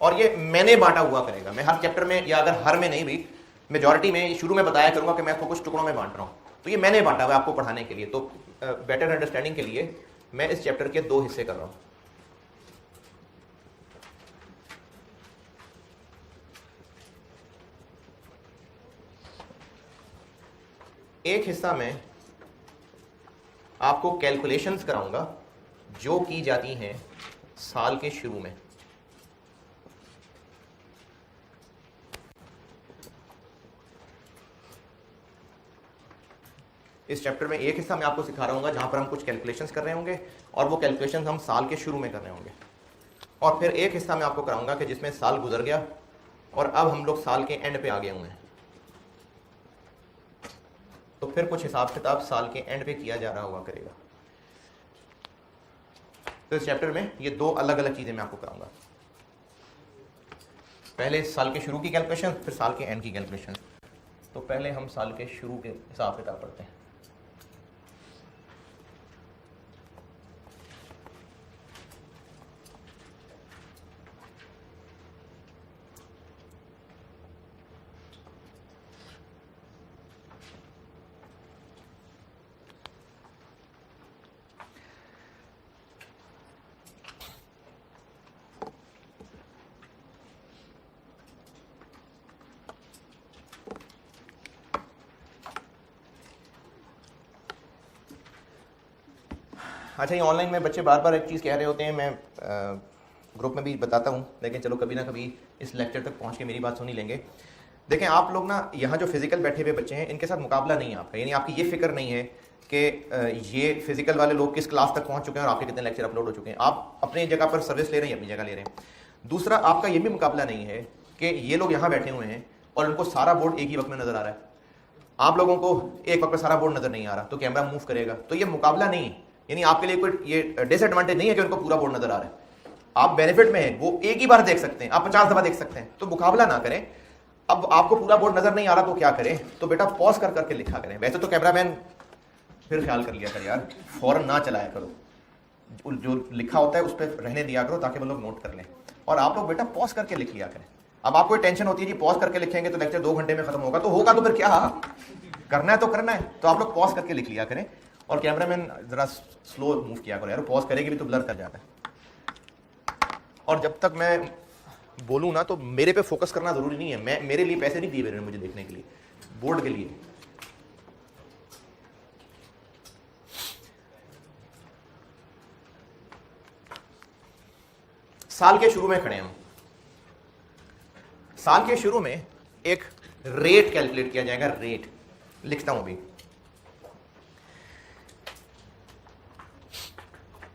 और ये मैंने बांटा हुआ करेगा। मैं हर चैप्टर में, या अगर हर में नहीं भी, मेजॉरिटी में शुरू में बताया करूंगा कि मैं इसको कुछ टुकड़ों में बांट रहा हूं, तो ये मैंने बांटा हुआ है आपको पढ़ाने के लिए। तो बेटर अंडरस्टैंडिंग के लिए मैं इस चैप्टर के 2 हिस्से कर रहा हूं। एक हिस्सा में आपको कैलकुलेशंस कराऊंगा जो की जाती हैं साल के शुरू में। इस चैप्टर में एक हिस्सा मैं आपको सिखा रहा हूँ जहां पर हम कुछ कैलकुलेशंस कर रहे होंगे, और वो कैलकुलेशंस हम साल के शुरू में कर रहे होंगे, और फिर एक हिस्सा मैं आपको कराऊंगा कि जिसमें साल गुजर गया और अब हम लोग साल के एंड पे आ गए हुए हैं, तो फिर कुछ हिसाब किताब साल के एंड पे किया जा रहा हुआ करेगा। तो इस चैप्टर में ये 2 अलग अलग चीजें मैं आपको कराऊंगा, पहले साल के शुरू की कैलकुलेशन, फिर साल के एंड की कैलकुलेशन। तो पहले हम साल के शुरू के हिसाब किताब पढ़ते हैं। अच्छा, ये ऑनलाइन में बच्चे बार बार एक चीज़ कह रहे होते हैं, मैं ग्रुप में भी बताता हूँ, लेकिन चलो कभी ना कभी इस लेक्चर तक पहुँच के मेरी बात सुन ही लेंगे। देखें आप लोग ना, यहाँ जो फिजिकल बैठे हुए बच्चे हैं इनके साथ मुकाबला नहीं है आपका, यानी आपकी ये फिक्र नहीं है कि ये फिजिकल वाले लोग किस क्लास तक पहुँच चुके हैं और आपके कितने लेक्चर अपलोड हो चुके हैं। आप अपनी जगह पर सर्विस ले रहे हैं, अपनी जगह ले रहे हैं। दूसरा, आपका ये भी मुकाबला नहीं है कि ये लोग यहाँ बैठे हुए हैं और उनको सारा बोर्ड एक ही वक्त में नजर आ रहा है, आप लोगों को एक वक्त में सारा बोर्ड नजर नहीं आ रहा, तो कैमरा मूव करेगा, तो ये मुकाबला नहीं है। यानी आपके लिए कोई ये डिसएडवांटेज नहीं है कि उनको पूरा बोर्ड नजर आ रहा है, आप बेनिफिट में हैं, वो एक ही बार देख सकते हैं, आप 50 दफा देख सकते हैं, तो मुकाबला ना करें। अब आपको पूरा बोर्ड नजर नहीं आ रहा तो क्या करें, तो बेटा पॉज कर करके लिखा करें। वैसे तो कैमरामैन फिर ख्याल कर लिया कर यार, फौरन ना चलाया करो, जो लिखा होता है उस पर रहने दिया करो ताकि वो लोग नोट कर लें, और आप लोग बेटा पॉज करके लिख लिया करें। अब आपको टेंशन होती है जी पॉज करके लिखेंगे तो लेक्चर 2 घंटे में खत्म होगा, तो होगा तो फिर क्या, करना है तो करना है, तो आप लोग पॉज करके लिख लिया करें। और कैमरामैन जरा स्लो मूव किया करो यार, पॉज करेगी भी तो ब्लर कर जाता है। और जब तक मैं बोलूँ ना तो मेरे पे फोकस करना जरूरी नहीं है, मैं, मेरे लिए पैसे नहीं दिए मेरे मुझे देखने के लिए, बोर्ड के लिए। साल के शुरू में खड़े हम, साल के शुरू में एक रेट कैलकुलेट किया जाएगा, रेट लिखता हूं अभी।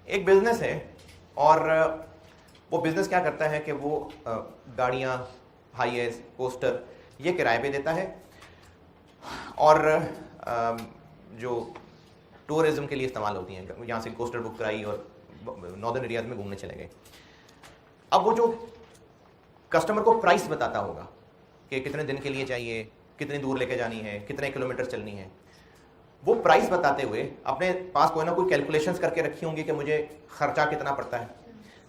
एक बिजनेस है और वो बिजनेस क्या करता है कि वो गाड़ियां, हाईएस, कोस्टर ये किराए पे देता है और जो टूरिज्म के लिए इस्तेमाल होती हैं, यहाँ से कोस्टर बुक कराई और नॉर्दर्न एरियाज में घूमने चले गए। अब वो जो कस्टमर को प्राइस बताता होगा कि कितने दिन के लिए चाहिए, कितनी दूर लेके जानी है, कितने किलोमीटर चलनी है, वो प्राइस बताते हुए अपने पास कोई ना कोई कैलकुलेशंस करके रखी होंगी कि मुझे खर्चा कितना पड़ता है।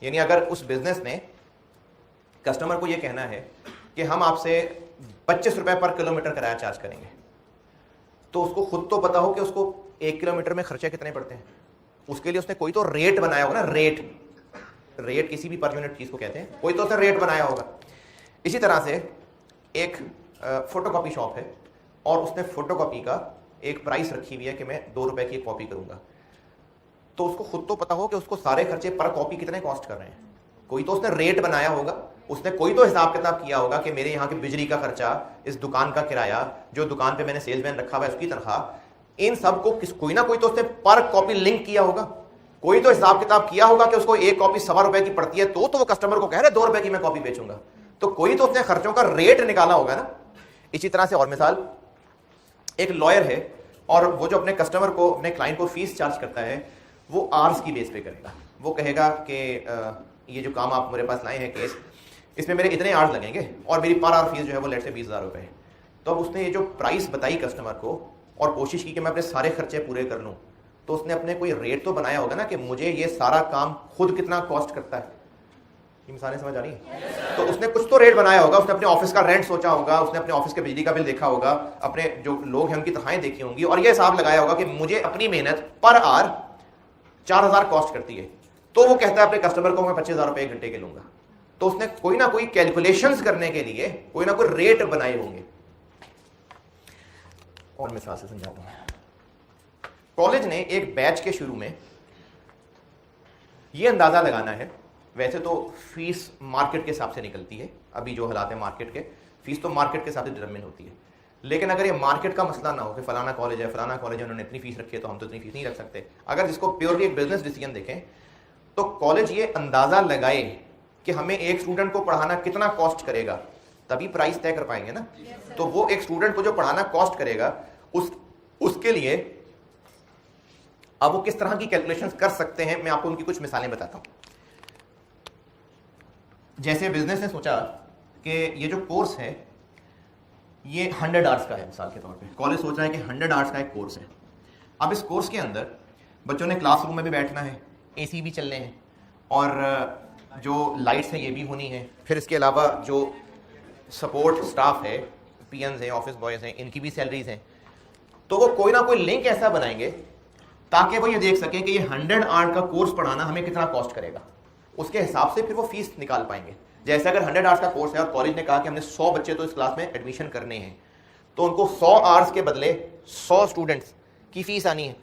यानी अगर उस बिजनेस ने कस्टमर को ये कहना है कि हम आपसे 25 रुपए पर किलोमीटर किराया चार्ज करेंगे, तो उसको खुद तो पता हो कि उसको 1 किलोमीटर में खर्चे कितने पड़ते हैं। उसके लिए उसने कोई तो रेट बनाया होगा ना, रेट किसी भी पर यूनिट चीज को कहते हैं, कोई तो उसने रेट बनाया होगा। इसी तरह से एक फोटोकॉपी शॉप है और उसने फोटोकॉपी का एक प्राइस रखी हुई है कि मैं 2 रुपए की एक कॉपी करूंगा, तो उसको खुद तो पता हो कि उसको सारे खर्चे पर कॉपी कितने कॉस्ट कर रहे हैं। कोई तो उसने रेट बनाया होगा, उसने कोई तो हिसाब किताब किया होगा कि मेरे यहाँ की बिजली का खर्चा, इस दुकान का किराया, जो दुकान पे मैंने सेल्समैन रखा हुआ है उसकी तनख्वाह, इन सब को कोई ना कोई तो उसने पर कॉपी लिंक किया होगा। कोई तो हिसाब किताब किया होगा कि उसको एक कॉपी 1.25 रुपए की पड़ती है, तो वो कस्टमर को कह रहे 2 रुपए की मैं कॉपी बेचूंगा, तो कोई तो उसने खर्चों का रेट निकाला होगा ना। इसी तरह से और मिसाल, एक लॉयर है और वो जो अपने कस्टमर को, अपने क्लाइंट को फीस चार्ज करता है वो आर्स की बेस पे करेगा। वो कहेगा कि ये जो काम आप मेरे पास लाए हैं केस, इसमें मेरे इतने आर्स लगेंगे और मेरी पर आवर फीस जो है वो लेट से 20,000 रुपए है। तो अब उसने ये जो प्राइस बताई कस्टमर को और कोशिश की कि मैं अपने सारे खर्चे पूरे कर लूँ, तो उसने अपने कोई रेट तो बनाया होगा ना कि मुझे ये सारा काम खुद कितना कॉस्ट करता है। ये मिसालें समझ आ रही है? तो उसने कुछ तो रेट बनाया होगा, उसने अपने ऑफिस का रेंट सोचा होगा, उसने अपने ऑफिस के बिजली का बिल देखा होगा, अपने जो लोग हैं उनकी तनख्वाहें देखी होंगी और ये हिसाब लगाया होगा कि मुझे अपनी मेहनत पर आवर 4,000 कॉस्ट करती है, तो वो कहता है अपने कस्टमर को मैं 25,000 रुपए 1 घंटे के लूंगा। तो उसने कोई ना कोई कैलकुलेशंस करने के लिए कोई ना कोई रेट बनाए होंगे। और मिसाल से समझाता हूं। कॉलेज ने एक बैच के शुरू में ये अंदाजा लगाना है, वैसे तो फीस मार्केट के हिसाब से निकलती है, अभी जो हालात है मार्केट के, फीस तो मार्केट के हिसाब से डिटरमिन होती है, लेकिन अगर ये मार्केट का मसला ना हो कि फलाना कॉलेज है, फलाना कॉलेज है, उन्होंने इतनी फीस रखी है तो हम तो इतनी फीस नहीं रख सकते, अगर जिसको प्योरली एक बिजनेस डिसीजन देखें, तो कॉलेज ये अंदाजा लगाए कि हमें एक स्टूडेंट को पढ़ाना कितना कॉस्ट करेगा, तभी प्राइस तय कर पाएंगे ना। तो वो एक स्टूडेंट को जो पढ़ाना कॉस्ट करेगा उसके लिए अब वो किस तरह की कैलकुलेशंस कर सकते हैं, मैं आपको उनकी कुछ मिसालें बताता हूं। जैसे बिजनेस ने सोचा कि ये जो कोर्स है ये 100 आवर्स का है, मिसाल के तौर पे कॉलेज सोच रहा है कि 100 आवर्स का एक कोर्स है। अब इस कोर्स के अंदर बच्चों ने क्लासरूम में भी बैठना है, एसी भी चलने हैं और जो लाइट्स हैं ये भी होनी है, फिर इसके अलावा जो सपोर्ट स्टाफ है, पीएन्स हैं, ऑफिस बॉयज हैं, इनकी भी सैलरीज हैं। तो वो कोई ना कोई लिंक ऐसा बनाएंगे ताकि वो ये देख सकें कि ये 100 आवर्स का कोर्स पढ़ाना हमें कितना कॉस्ट करेगा, उसके हिसाब से फिर वो फीस निकाल पाएंगे। जैसे अगर 100 आवर्स का कोर्स है और कॉलेज ने कहा कि हमने 100 बच्चे तो इस क्लास में एडमिशन करने हैं, तो उनको 100 आवर्स के बदले 100 स्टूडेंट्स की फीस आनी है,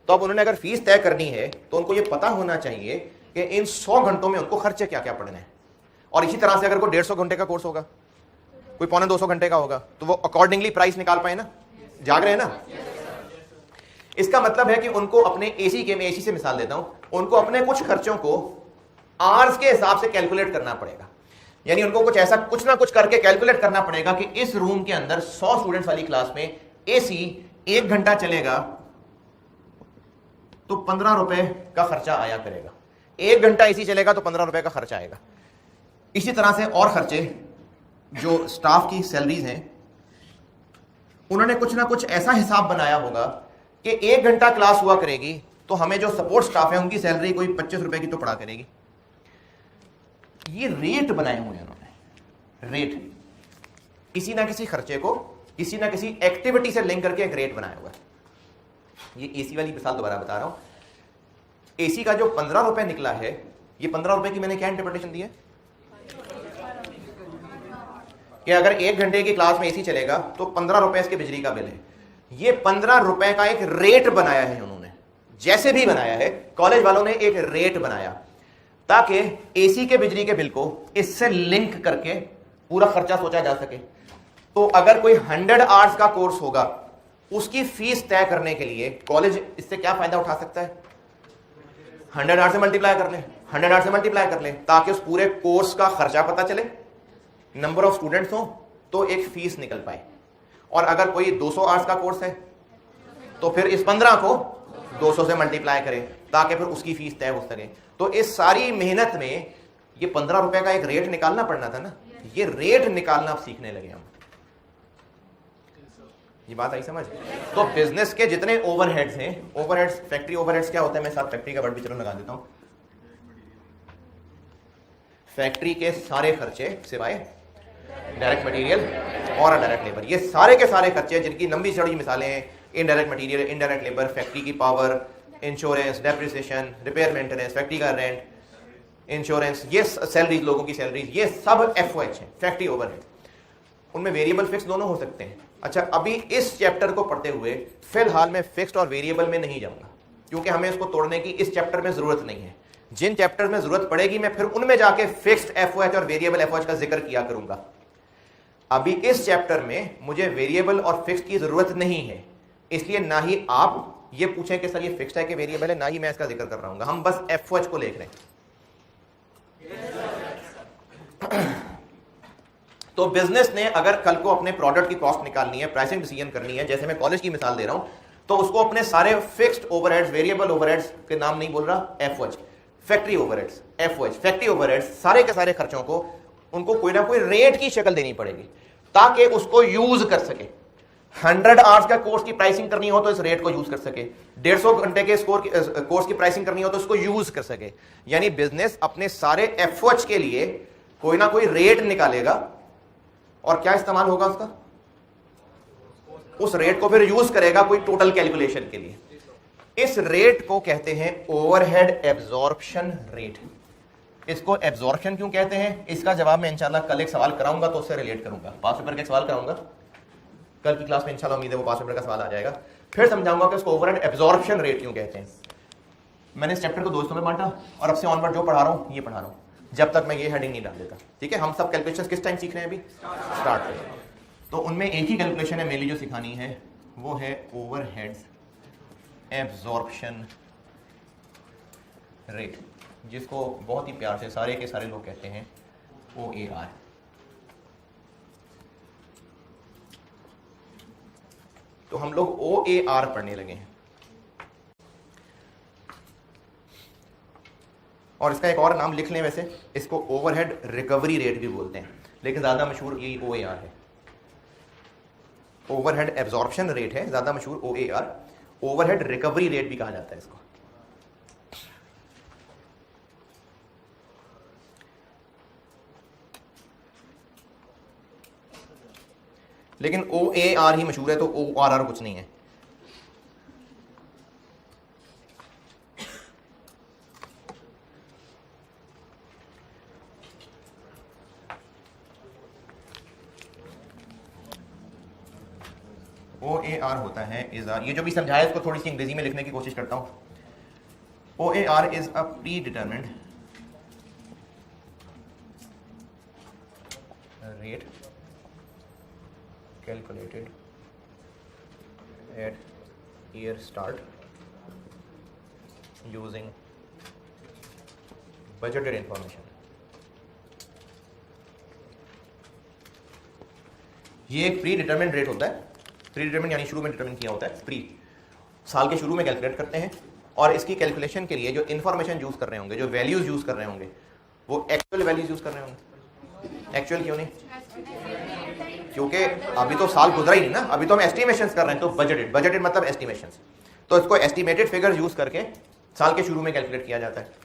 तो अब उन्होंने अगर फीस तय करनी है तो उनको ये पता होना चाहिए कि इन 100 घंटों में उनको खर्चे क्या क्या पड़ने हैं। और इसी तरह से अगर कोई 150 घंटे का कोर्स होगा, कोई 250 घंटे का होगा, तो वो अकॉर्डिंगली प्राइस निकाल पाए ना। जाग रहे हैं ना? इसका मतलब है कि उनको अपने एसी के, मैं एसी से मिसाल देता हूं, उनको अपने कुछ खर्चों को आवर्स के हिसाब से कैलकुलेट करना पड़ेगा। यानी उनको कुछ ऐसा कुछ ना कुछ करके कैलकुलेट करना पड़ेगा कि इस रूम के अंदर 100 स्टूडेंट्स वाली क्लास में एसी 1 घंटा चलेगा तो 15 रुपए का खर्चा आया करेगा। 1 घंटा एसी चलेगा तो 15 रुपए का खर्चा आएगा। इसी तरह से और खर्चे जो स्टाफ की सैलरीज हैं, उन्होंने कुछ ना कुछ ऐसा हिसाब बनाया होगा कि 1 घंटा क्लास हुआ करेगी तो हमें जो सपोर्ट स्टाफ है उनकी सैलरी कोई 25 रुपए की तो पड़ा करेगी। ये रेट बनाए हुए हैं उन्होंने, रेट, किसी ना किसी खर्चे को किसी ना किसी एक्टिविटी से लिंक करके एक रेट बनाया हुआ है। ये एसी वाली मिसाल दोबारा बता रहा हूं। एसी का जो 15 रुपए निकला है, ये 15 रुपए की मैंने क्या इंटरप्रिटेशन दी है कि अगर 1 घंटे की क्लास में एसी चलेगा तो 15 रुपए इसके बिजली का बिल है। ये 15 रुपए का एक रेट बनाया है उन्होंने, जैसे भी बनाया है कॉलेज वालों ने एक रेट बनाया ताकि एसी के बिजली के बिल को इससे लिंक करके पूरा खर्चा सोचा जा सके। तो अगर कोई 100 आवर्स का कोर्स होगा, उसकी फीस तय करने के लिए कॉलेज इससे क्या फायदा उठा सकता है? 100 आवर्स से मल्टीप्लाई कर ले, 100 आवर्स से मल्टीप्लाई कर ले, ताकि उस पूरे कोर्स का खर्चा पता चले, नंबर ऑफ स्टूडेंट्स हो तो एक फीस निकल पाए। और अगर कोई 200 आवर्स का कोर्स है तो फिर इस 15 को 200 से मल्टीप्लाई करें ताकि फिर उसकी फीस तय हो सके। तो इस सारी मेहनत में ये 15 रुपए का एक रेट निकालना पड़ना था ना। ये रेट निकालना अब सीखने लगे हम। ये बात आई समझ? तो बिजनेस के जितने ओवरहेड्स हैं, ओवरहेड्स, फैक्ट्री ओवरहेड्स क्या होता है, मैं साथ फैक्ट्री का वर्ड भी चलो लगा देता हूं। फैक्ट्री के सारे खर्चे सिवाय डायरेक्ट मटेरियल और डायरेक्ट लेबर, ये सारे के सारे खर्चे जिनकी लंबी चौड़ी मिसालें हैं, indirect material, indirect labour, factory की power, insurance, depreciation, repair maintenance, factory का रेंट, इंश्योरेंस, ये सैलरीज, लोगों की सैलरीज, ये सब एफओएच है, फैक्ट्री ओवरहेड। उनमें वेरिएबल फिक्स दोनों हो सकते हैं। अच्छा, अभी इस चैप्टर को पढ़ते हुए फिलहाल मैं फिक्स्ड और वेरिएबल में नहीं जाऊंगा क्योंकि हमें इसको तोड़ने की इस चैप्टर में जरूरत नहीं है। जिन चैप्टर में जरूरत पड़ेगी मैं फिर उनमें जाके फिक्स्ड एफओएच और वेरिएबल एफओएच का जिक्र किया करूंगा। अभी इस चैप्टर में मुझे वेरिएबल और फिक्स्ड की जरूरत नहीं है, इसलिए ना ही आप ये पूछें कि सर ये फिक्स्ड है कि वेरिएबल है, ना ही मैं इसका जिक्र कर रहा हूं। हम बस एफओएच को देख रहे हैं। तो बिजनेस ने अगर कल को अपने प्रोडक्ट की कॉस्ट निकालनी है, प्राइसिंग डिसीजन करनी है, जैसे मैं कॉलेज की मिसाल दे रहा हूं, तो उसको अपने सारे फिक्स्ड ओवरहेड्स, वेरिएबल ओवरहेड्स के नाम नहीं बोल रहा, FOH, factory overheads, FOH, factory overheads, सारे के सारे खर्चों को उनको कोई ना कोई रेट की शक्ल देनी पड़ेगी ताकि उसको यूज कर सके। 100 आवर्स का कोर्स की प्राइसिंग करनी हो तो इस रेट को यूज कर सके, 150 घंटे के कोर्स की प्राइसिंग करनी हो तो इसको यूज कर सके। यानी बिजनेस अपने सारे एफओएच के लिए कोई ना कोई रेट निकालेगा और क्या इस्तेमाल होगा उसका, उस रेट को फिर यूज करेगा कोई टोटल कैलकुलेशन के लिए। इस रेट को कहते हैं ओवरहेड एब्जॉर्प्शन रेट। इसको एब्जॉर्प्शन क्यों कहते हैं, इसका जवाब मैं इंशाल्लाह कल एक सवाल कराऊंगा तो उससे रिलेट करूंगा। 5 पेपर का एक सवाल कराऊंगा कल की क्लास में, इंशाल्लाह उम्मीद है वो 5 पेपर का सवाल आ जाएगा। फिर समझाऊंगा कि इसको ओवरहेड एब्जॉर्प्शन रेट क्यों कहते हैं। मैंने इस चैप्टर को दोस्तों में बांटा और अब से ऑनवर्ड जो पढ़ा रहा हूं ये पढ़ा रहा हूं, जब तक मैं ये हेडिंग नहीं डाल देता। ठीक है, हम सब कैलकुलेशन किस टाइम सीख रहे हैं, अभी स्टार्ट करें। तो उनमें एक ही कैलकुलेशन है मेनली जो सिखानी है, वो है ओवरहेड्स एब्जॉर्प्शन रेट, जिसको बहुत ही प्यार से सारे के सारे लोग कहते हैं OAR। तो हम लोग OAR पढ़ने लगे हैं और इसका एक और नाम लिख लें, वैसे इसको ओवरहेड रिकवरी रेट भी बोलते हैं, लेकिन ज्यादा मशहूर यही OAR है। ओवरहेड एब्जॉर्प्शन रेट है, ज्यादा मशहूर OAR। ओवरहेड रिकवरी रेट भी कहा जाता है इसको। लेकिन OAR ही मशहूर है तो ORR कुछ नहीं है। OAR होता है इज ये जो भी समझाया इसको थोड़ी सी अंग्रेजी में लिखने की कोशिश करता हूं। OAR is a pre determined rate calculated at year start using budgeted information. ये एक प्री डिटरमिन्ड रेट होता है। प्री डिटरमिन्ड यानी शुरू में डिटरमिन किया होता है, प्री साल के शुरू में कैलकुलेट करते हैं, और इसकी कैलकुलेशन के लिए जो इन्फॉर्मेशन यूज कर रहे होंगे, जो वैल्यूज यूज कर रहे होंगे, वो एक्चुअल वैल्यूज यूज कर रहे होंगे। एक्चुअल क्यों नहीं? क्योंकि अभी तो साल गुजरा ही नहीं ना, अभी तो हम एस्टिमेशंस कर रहे हैं, तो बजटेड, बजटेड मतलब एस्टिमेशंस, तो इसको एस्टिमेटेड फिगर यूज करके साल के शुरू में कैलकुलेट किया जाता है।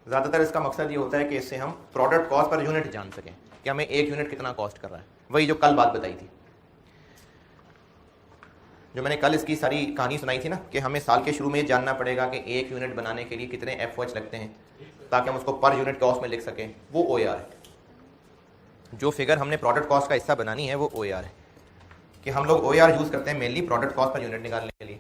ज़्यादातर इसका मकसद ये होता है कि इससे हम प्रोडक्ट कॉस्ट पर यूनिट जान सकें कि हमें एक यूनिट कितना कॉस्ट कर रहा है। वही जो कल बात बताई थी, जो मैंने कल इसकी सारी कहानी सुनाई थी ना, कि हमें साल के शुरू में जानना पड़ेगा कि एक यूनिट बनाने के लिए कितने एफओएच लगते हैं ताकि हम उसको पर यूनिट कॉस्ट में लिख सकें। वो OAR है। जो फिगर हमने प्रोडक्ट कॉस्ट का हिस्सा बनानी है वो OAR है, कि हम लोग OAR यूज़ करते हैं mainly product cost per unit निकालने के लिए।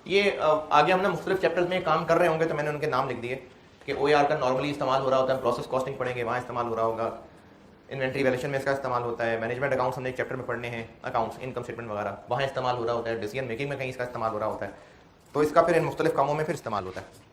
ये आगे हम ना मुख्तलिफ चैप्टर्स में काम कर रहे होंगे तो मैंने उनके नाम लिख दिए कि OAR का नॉर्मली इस्तेमाल हो रहा होता है, प्रोसेस कॉस्टिंग पढ़ेंगे वहाँ इस्तेमाल हो रहा होगा, इन्वेंट्री वैल्यूएशन में इसका इस्तेमाल होता है, मैनेजमेंट अकाउंट्स हमने एक चैप्टर में पढ़ने हैं, अकाउंट्स इनकम स्टेटमेंट वगैरह वहाँ इस्तेमाल हो रहा होता है, डिसीजन मेकिंग में कहीं इसका इस्तेमाल हो रहा होता है, तो इसका फिर इन मुख्तलिफ कामों में फिर इस्तेमाल होता है।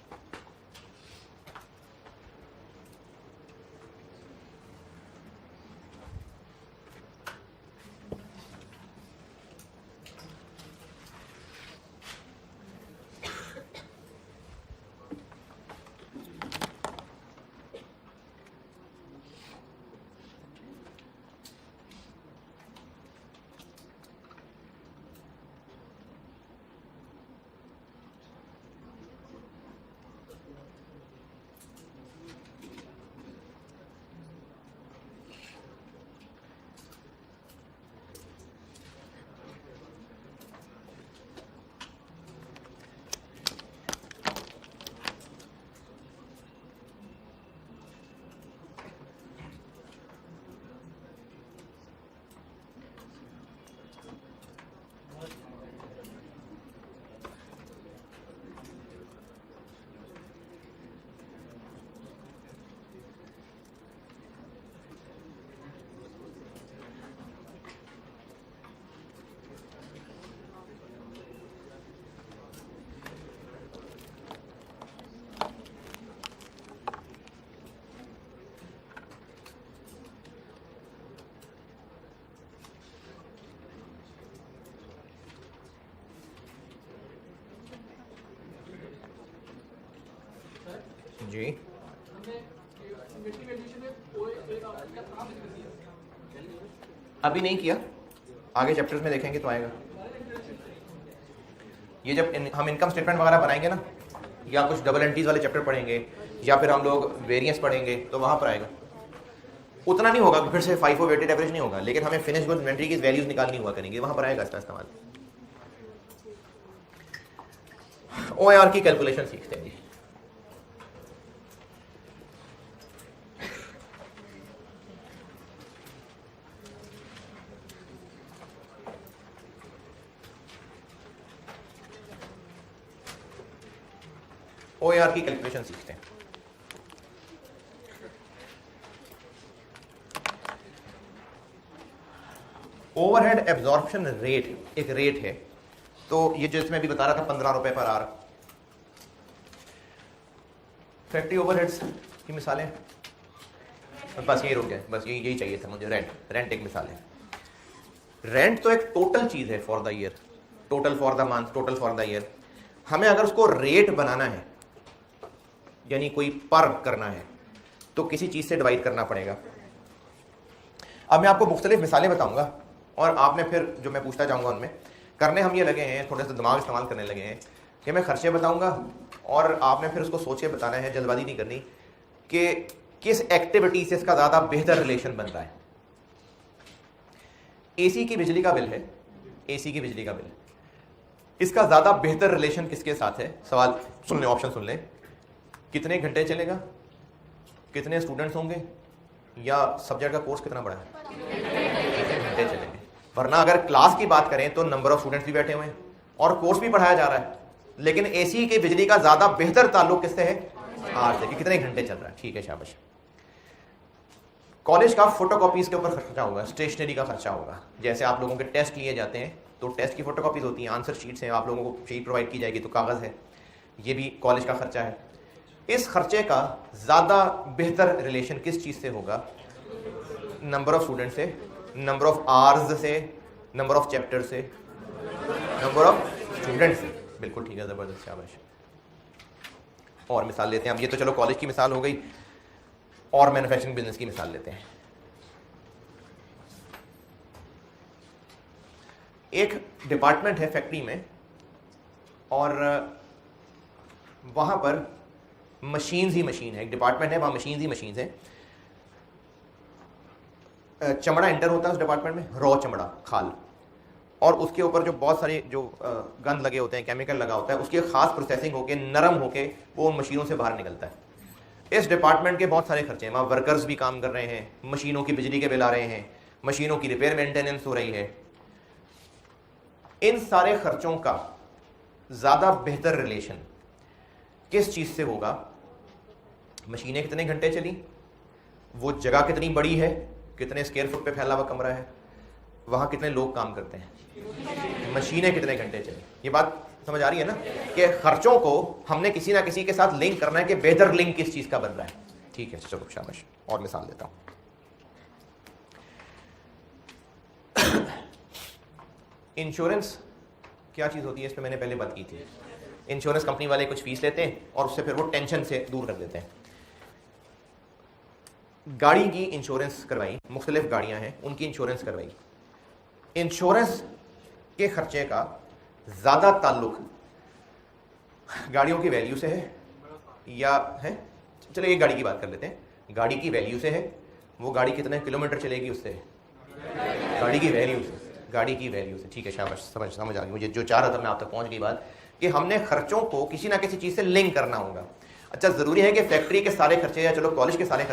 जी अभी नहीं किया, आगे चैप्टर्स में देखेंगे तो आएगा। ये जब हम इनकम स्टेटमेंट वगैरह बनाएंगे ना, या कुछ डबल एंट्रीज वाले चैप्टर पढ़ेंगे, या फिर हम लोग वेरिएंस पढ़ेंगे, तो वहां पर आएगा। उतना नहीं होगा फिर से FIFO वेटेड एवरेज नहीं होगा, लेकिन हमें फिनिश गुड्स इन्वेंटरी की वैल्यूज निकालनी हुआ करेंगे, वहां पर आएगा इसका इस्तेमाल। OIR की कैलकुलेशन सीखते हैं जी। OIR की कैलकुलेशन सीखते हैं। ओवरहेड एब्जॉर्प्शन रेट एक रेट है, तो ये जो इसमें अभी बता रहा था 15 रुपए पर आवर। फैक्ट्री ओवरहेड्स की मिसालें, बस यही रुक गए, बस यही चाहिए था मुझे। रेंट एक मिसाल है। रेंट तो एक टोटल चीज है for the year, total for the month, total for the year. हमें अगर उसको रेट बनाना है, यानी कोई पर करना है, तो किसी चीज से डिवाइड करना पड़ेगा। अब मैं आपको मुख्तलिफ मिसालें बताऊंगा और आपने फिर जो मैं पूछता जाऊंगा उनमें करने हम ये लगे हैं, थोड़ा सा दिमाग इस्तेमाल करने लगे हैं कि मैं खर्चे बताऊंगा और आपने फिर उसको सोच के बताना है, जल्दबाजी नहीं करनी, कि किस एक्टिविटी से इसका ज़्यादा बेहतर रिलेशन बनता है। एसी की बिजली का बिल है, एसी की बिजली का बिल, इसका ज़्यादा बेहतर रिलेशन किसके साथ है? सवाल सुन लें, ऑप्शन सुन लें। कितने घंटे चलेगा, कितने स्टूडेंट्स होंगे, या सब्जेक्ट का कोर्स कितना बड़ा है, कितने घंटे चलेंगे। वरना अगर क्लास की बात करें तो नंबर ऑफ स्टूडेंट्स भी बैठे हुए हैं और कोर्स भी पढ़ाया जा रहा है, लेकिन एसी की बिजली का ज्यादा बेहतर ताल्लुक किससे है? आर से, कि कितने घंटे चल रहा है। ठीक है, शाबाश। कॉलेज का फोटोकॉपीज के ऊपर खर्चा होगा, स्टेशनरी का खर्चा होगा। जैसे आप लोगों के टेस्ट लिए जाते हैं तो टेस्ट की फोटोकॉपीज होती हैं, आंसर शीट्स हैं, आप लोगों को शीट प्रोवाइड की जाएगी तो कागज है, ये भी कॉलेज का खर्चा है। इस खर्चे का ज्यादा बेहतर रिलेशन किस चीज से होगा? नंबर ऑफ स्टूडेंट से, नंबर ऑफ आवर्स से, नंबर ऑफ चैप्टर से, नंबर ऑफ स्टूडेंट से। बिल्कुल ठीक है, जबरदस्त, शाबाश। और मिसाल लेते हैं अब, ये तो चलो कॉलेज की मिसाल हो गई, और मैन्युफैक्चरिंग बिजनेस की मिसाल लेते हैं। एक डिपार्टमेंट है फैक्ट्री में और वहां पर मशीन ही मशीन है। एक डिपार्टमेंट है, वहां मशीन ही मशीन है। चमड़ा एंटर होता है उस डिपार्टमेंट में, रॉ चमड़ा, खाल, और उसके ऊपर जो बहुत सारे जो गंद लगे होते हैं, केमिकल लगा होता है, उसकी खास प्रोसेसिंग होके नरम होके वो उन मशीनों से बाहर निकलता है। इस डिपार्टमेंट के बहुत सारे खर्चे हैं, वहाँ वर्कर्स भी काम कर रहे हैं, मशीनों की बिजली के बिल आ रहे हैं, मशीनों की रिपेयर मेंटेनेंस हो रही है। इन सारे खर्चों का ज्यादा बेहतर रिलेशन किस चीज से होगा? मशीनें कितने घंटे चली, वो जगह कितनी बड़ी है, कितने स्क्वायर फुट पे फैला हुआ कमरा है, वहां कितने लोग काम करते हैं, मशीनें कितने घंटे चली। ये बात समझ आ रही है ना, कि खर्चों को हमने किसी ना किसी के साथ लिंक करना है कि बेहतर लिंक किस चीज का बन रहा है। ठीक है, चलो शाबाश। और मिसाल देता हूं। इंश्योरेंस क्या चीज होती है, इस पे मैंने पहले बात की थी। इंश्योरेंस कंपनी वाले कुछ फीस लेते हैं और उससे फिर वो टेंशन से दूर कर देते हैं। गाड़ी की इंश्योरेंस करवाई, मुख्तलिफ गाड़ियां हैं, उनकी इंश्योरेंस करवाई। इंश्योरेंस के खर्चे का ज्यादा ताल्लुक गाड़ियों की वैल्यू से है या है? चलो एक गाड़ी की बात कर लेते हैं। गाड़ी की वैल्यू से है, वो गाड़ी कितने किलोमीटर चलेगी उससे है, गाड़ी की वैल्यू से, गाड़ी की वैल्यू से। ठीक है, शाबाश, समझ आ गई मुझे। जो चाह रहा था मैं आप तक पहुंच गई बात, कि हमने खर्चों को किसी ना किसी चीज से लिंक करना होगा। अच्छा, जरूरी है कि फैक्ट्री के सारे खर्चे या चलो कॉलेज के सारे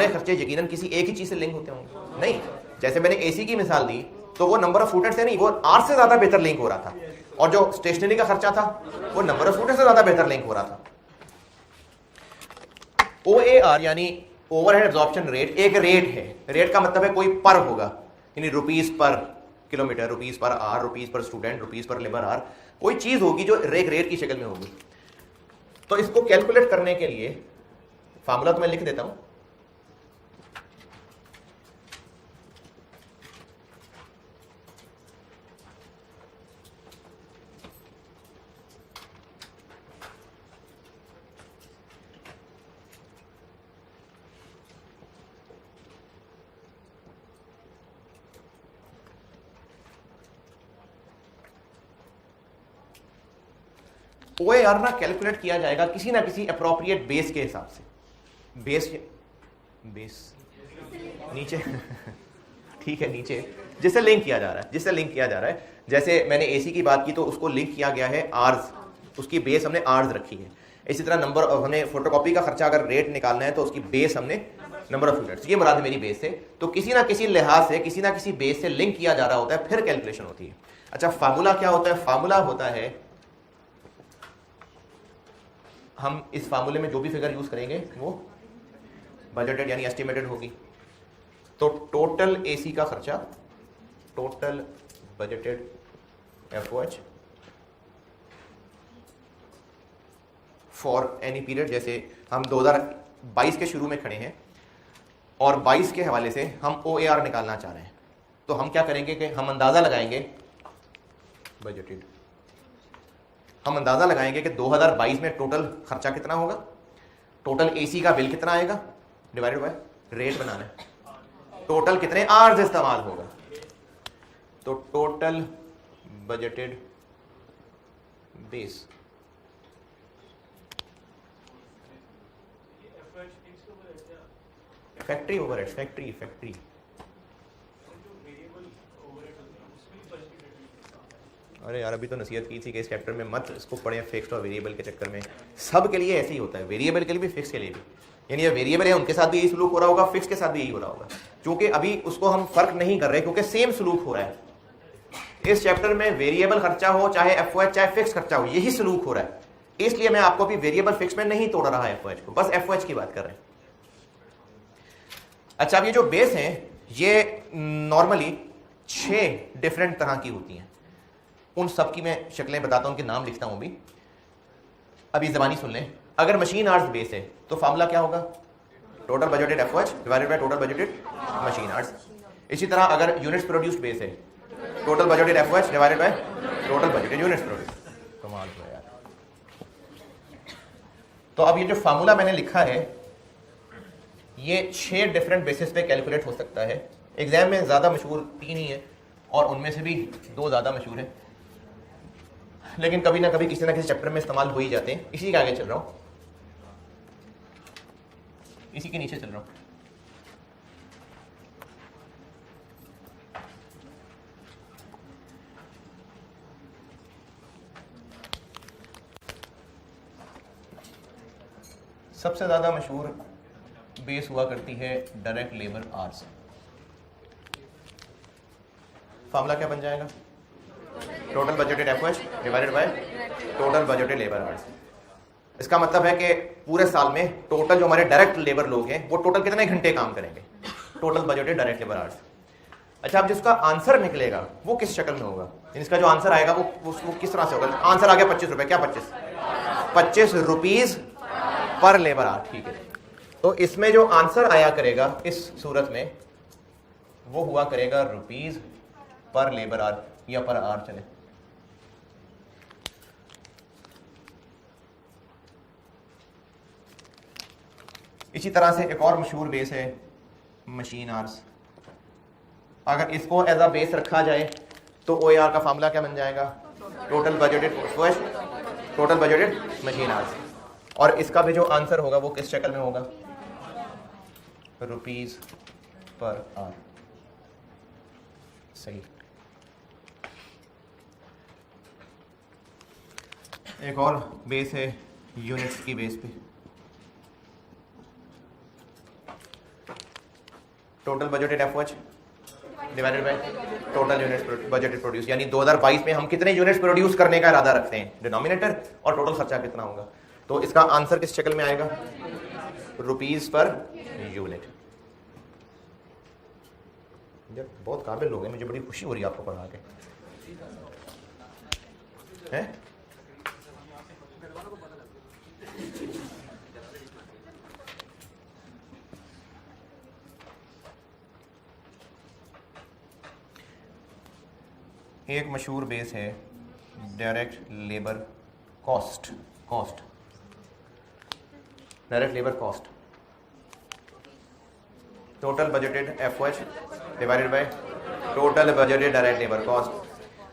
खर्चे यकीनन किसी एक ही चीज से लिंक होते होंगे? नहीं। जैसे मैंने एसी की मिसाल दी तो वो नंबर ऑफ स्टूडेंट से नहीं, वो आर से ज्यादा बेहतर लिंक हो रहा था, और जो स्टेशनरी का खर्चा था वो नंबर ऑफ स्टूडेंट से ज्यादा बेहतर लिंक हो रहा था। OAR यानी ओवरहेड एब्जॉर्प्शन रेट एक रेट है। रेट का मतलब है कोई पर होगा, यानी rupees per kilometre, rupees per hour, rupees per student, rupees per labour hour, कोई चीज होगी जो रेट की शक्ल में होगी। तो इसको कैलकुलेट करने के लिए फार्मूला तो मैं लिख देता हूं। OAR ना कैलकुलेट किया जाएगा किसी ना किसी अप्रोप्रिएट बेस के हिसाब से। बेस नीचे ठीक है, नीचे जिससे लिंक किया जा रहा है, जैसे मैंने AC की बात की तो उसको लिंक किया गया है आर्स, उसकी बेस हमने आर्स रखी है। इसी तरह नंबर ऑफ, हमने फोटोकॉपी का खर्चा अगर रेट निकालना है तो उसकी बेस हमने नंबर ऑफ यूनिट्स, ये मुराद है मेरी बेस से। तो किसी ना किसी लिहाज से, किसी ना किसी बेस से लिंक किया जा रहा होता है, फिर कैलकुलेशन होती है। अच्छा, फार्मूला क्या होता है? फार्मूला होता है, हम इस फार्मूले में जो भी फिगर यूज करेंगे वो बजटेड यानी एस्टिमेटेड होगी। तो टोटल AC का खर्चा, total budgeted FOH for any period, जैसे हम 2022 के शुरू में खड़े हैं और 22 के हवाले से हम OAR निकालना चाह रहे हैं, तो हम क्या करेंगे कि हम अंदाजा लगाएंगे बजटेड, हम अंदाजा लगाएंगे कि 2022 में टोटल खर्चा कितना होगा, टोटल AC का बिल कितना आएगा, डिवाइडेड बाय रेट बनाना है, टोटल कितने आवर्स इस्तेमाल होगा, तो total budgeted base. Factory overhead, factory अरे यार, अभी तो नसीहत की थी कि इस चैप्टर में मत इसको पढ़ें फिक्स्ड और वेरिएबल के चक्कर में। सब के लिए ऐसे ही होता है, वेरिएबल के लिए भी, फिक्स के लिए भी। यानी ये वेरिएबल है, उनके साथ भी यही सलूक हो रहा होगा, फिक्स के साथ भी यही हो रहा होगा, क्योंकि अभी उसको हम फर्क नहीं कर रहे, क्योंकि सेम सलूक हो रहा है इस चैप्टर में। वेरिएबल खर्चा हो चाहे FOH चाहे फिक्स खर्चा हो, यही सलूक हो रहा है। इसलिए मैं आपको भी वेरिएबल फिक्स में नहीं तोड़ रहा FOH को, बस FOH की बात कर रहे हैं। अच्छा, अब ये जो बेस हैं ये नॉर्मली 6 डिफरेंट तरह की होती हैं। उन सब की मैं शक्लें बताता हूं, उनके नाम लिखता हूं भी, अभी ज़बानी सुन लें। अगर मशीन आवर्स बेस है तो फार्मूला क्या होगा, total budgeted FOH divided by total budgeted machine hours. इसी तरह अगर यूनिट्स प्रोड्यूस्ड बेस है, total budgeted FOH divided by total budgeted units produced. कमाल है यार। तो अब ये जो फार्मूला मैंने लिखा है ये 6 डिफरेंट बेसिस पे कैलकुलेट हो सकता है। एग्जाम में ज़्यादा मशहूर 3 ही है और उनमें से भी 2 ज़्यादा मशहूर है, लेकिन कभी ना कभी किसी ना किसी चैप्टर में इस्तेमाल हो ही जाते हैं। इसी के आगे चल रहा हूँ, इसी के नीचे चल रहा हूँ। सबसे ज़्यादा मशहूर बेस हुआ करती है डायरेक्ट लेबर आवर्स। फार्मूला क्या बन जाएगा, total budgeted FOH divided by total budgeted labour hours. इसका मतलब है कि पूरे साल में टोटल जो हमारे डायरेक्ट लेबर लोग हैं वो टोटल कितने घंटे काम करेंगे, total budgeted direct labour hours. अच्छा, अब जिसका आंसर निकलेगा वो किस शक्ल में होगा, इसका जो आंसर आएगा वो किस तरह से होगा। आंसर आ गया 25 रुपए, क्या 25 रुपीज पर लेबर आवर, ठीक है। तो इसमें जो आंसर आया करेगा इस सूरत में वो हुआ करेगा रुपीज पर लेबर आवर या पर आवर, चले। इसी तरह से एक और मशहूर बेस है मशीन आवर्स। अगर इसको एज अ बेस रखा जाए तो OAR का फार्मूला क्या बन जाएगा, total budgeted FOH total budgeted machine hours. और इसका भी जो आंसर होगा वो किस शक्ल में होगा, रुपीज पर आवर, सही। एक और बेस है यूनिट्स की बेस पे, total budgeted FOH divided by total units budgeted produce. यानी 2022 में हम कितने यूनिट्स प्रोड्यूस करने का इरादा रखते हैं, डिनोमिनेटर, और टोटल खर्चा कितना होगा। तो इसका आंसर किस शक्ल में आएगा, रुपीज पर यूनिट। बहुत काबिल लोग हैं, मुझे बड़ी खुशी हो रही है आपको पढ़ा के, हैं? एक मशहूर बेस है direct labour cost, direct labour cost, total budgeted FOH divided by total budgeted direct labour cost.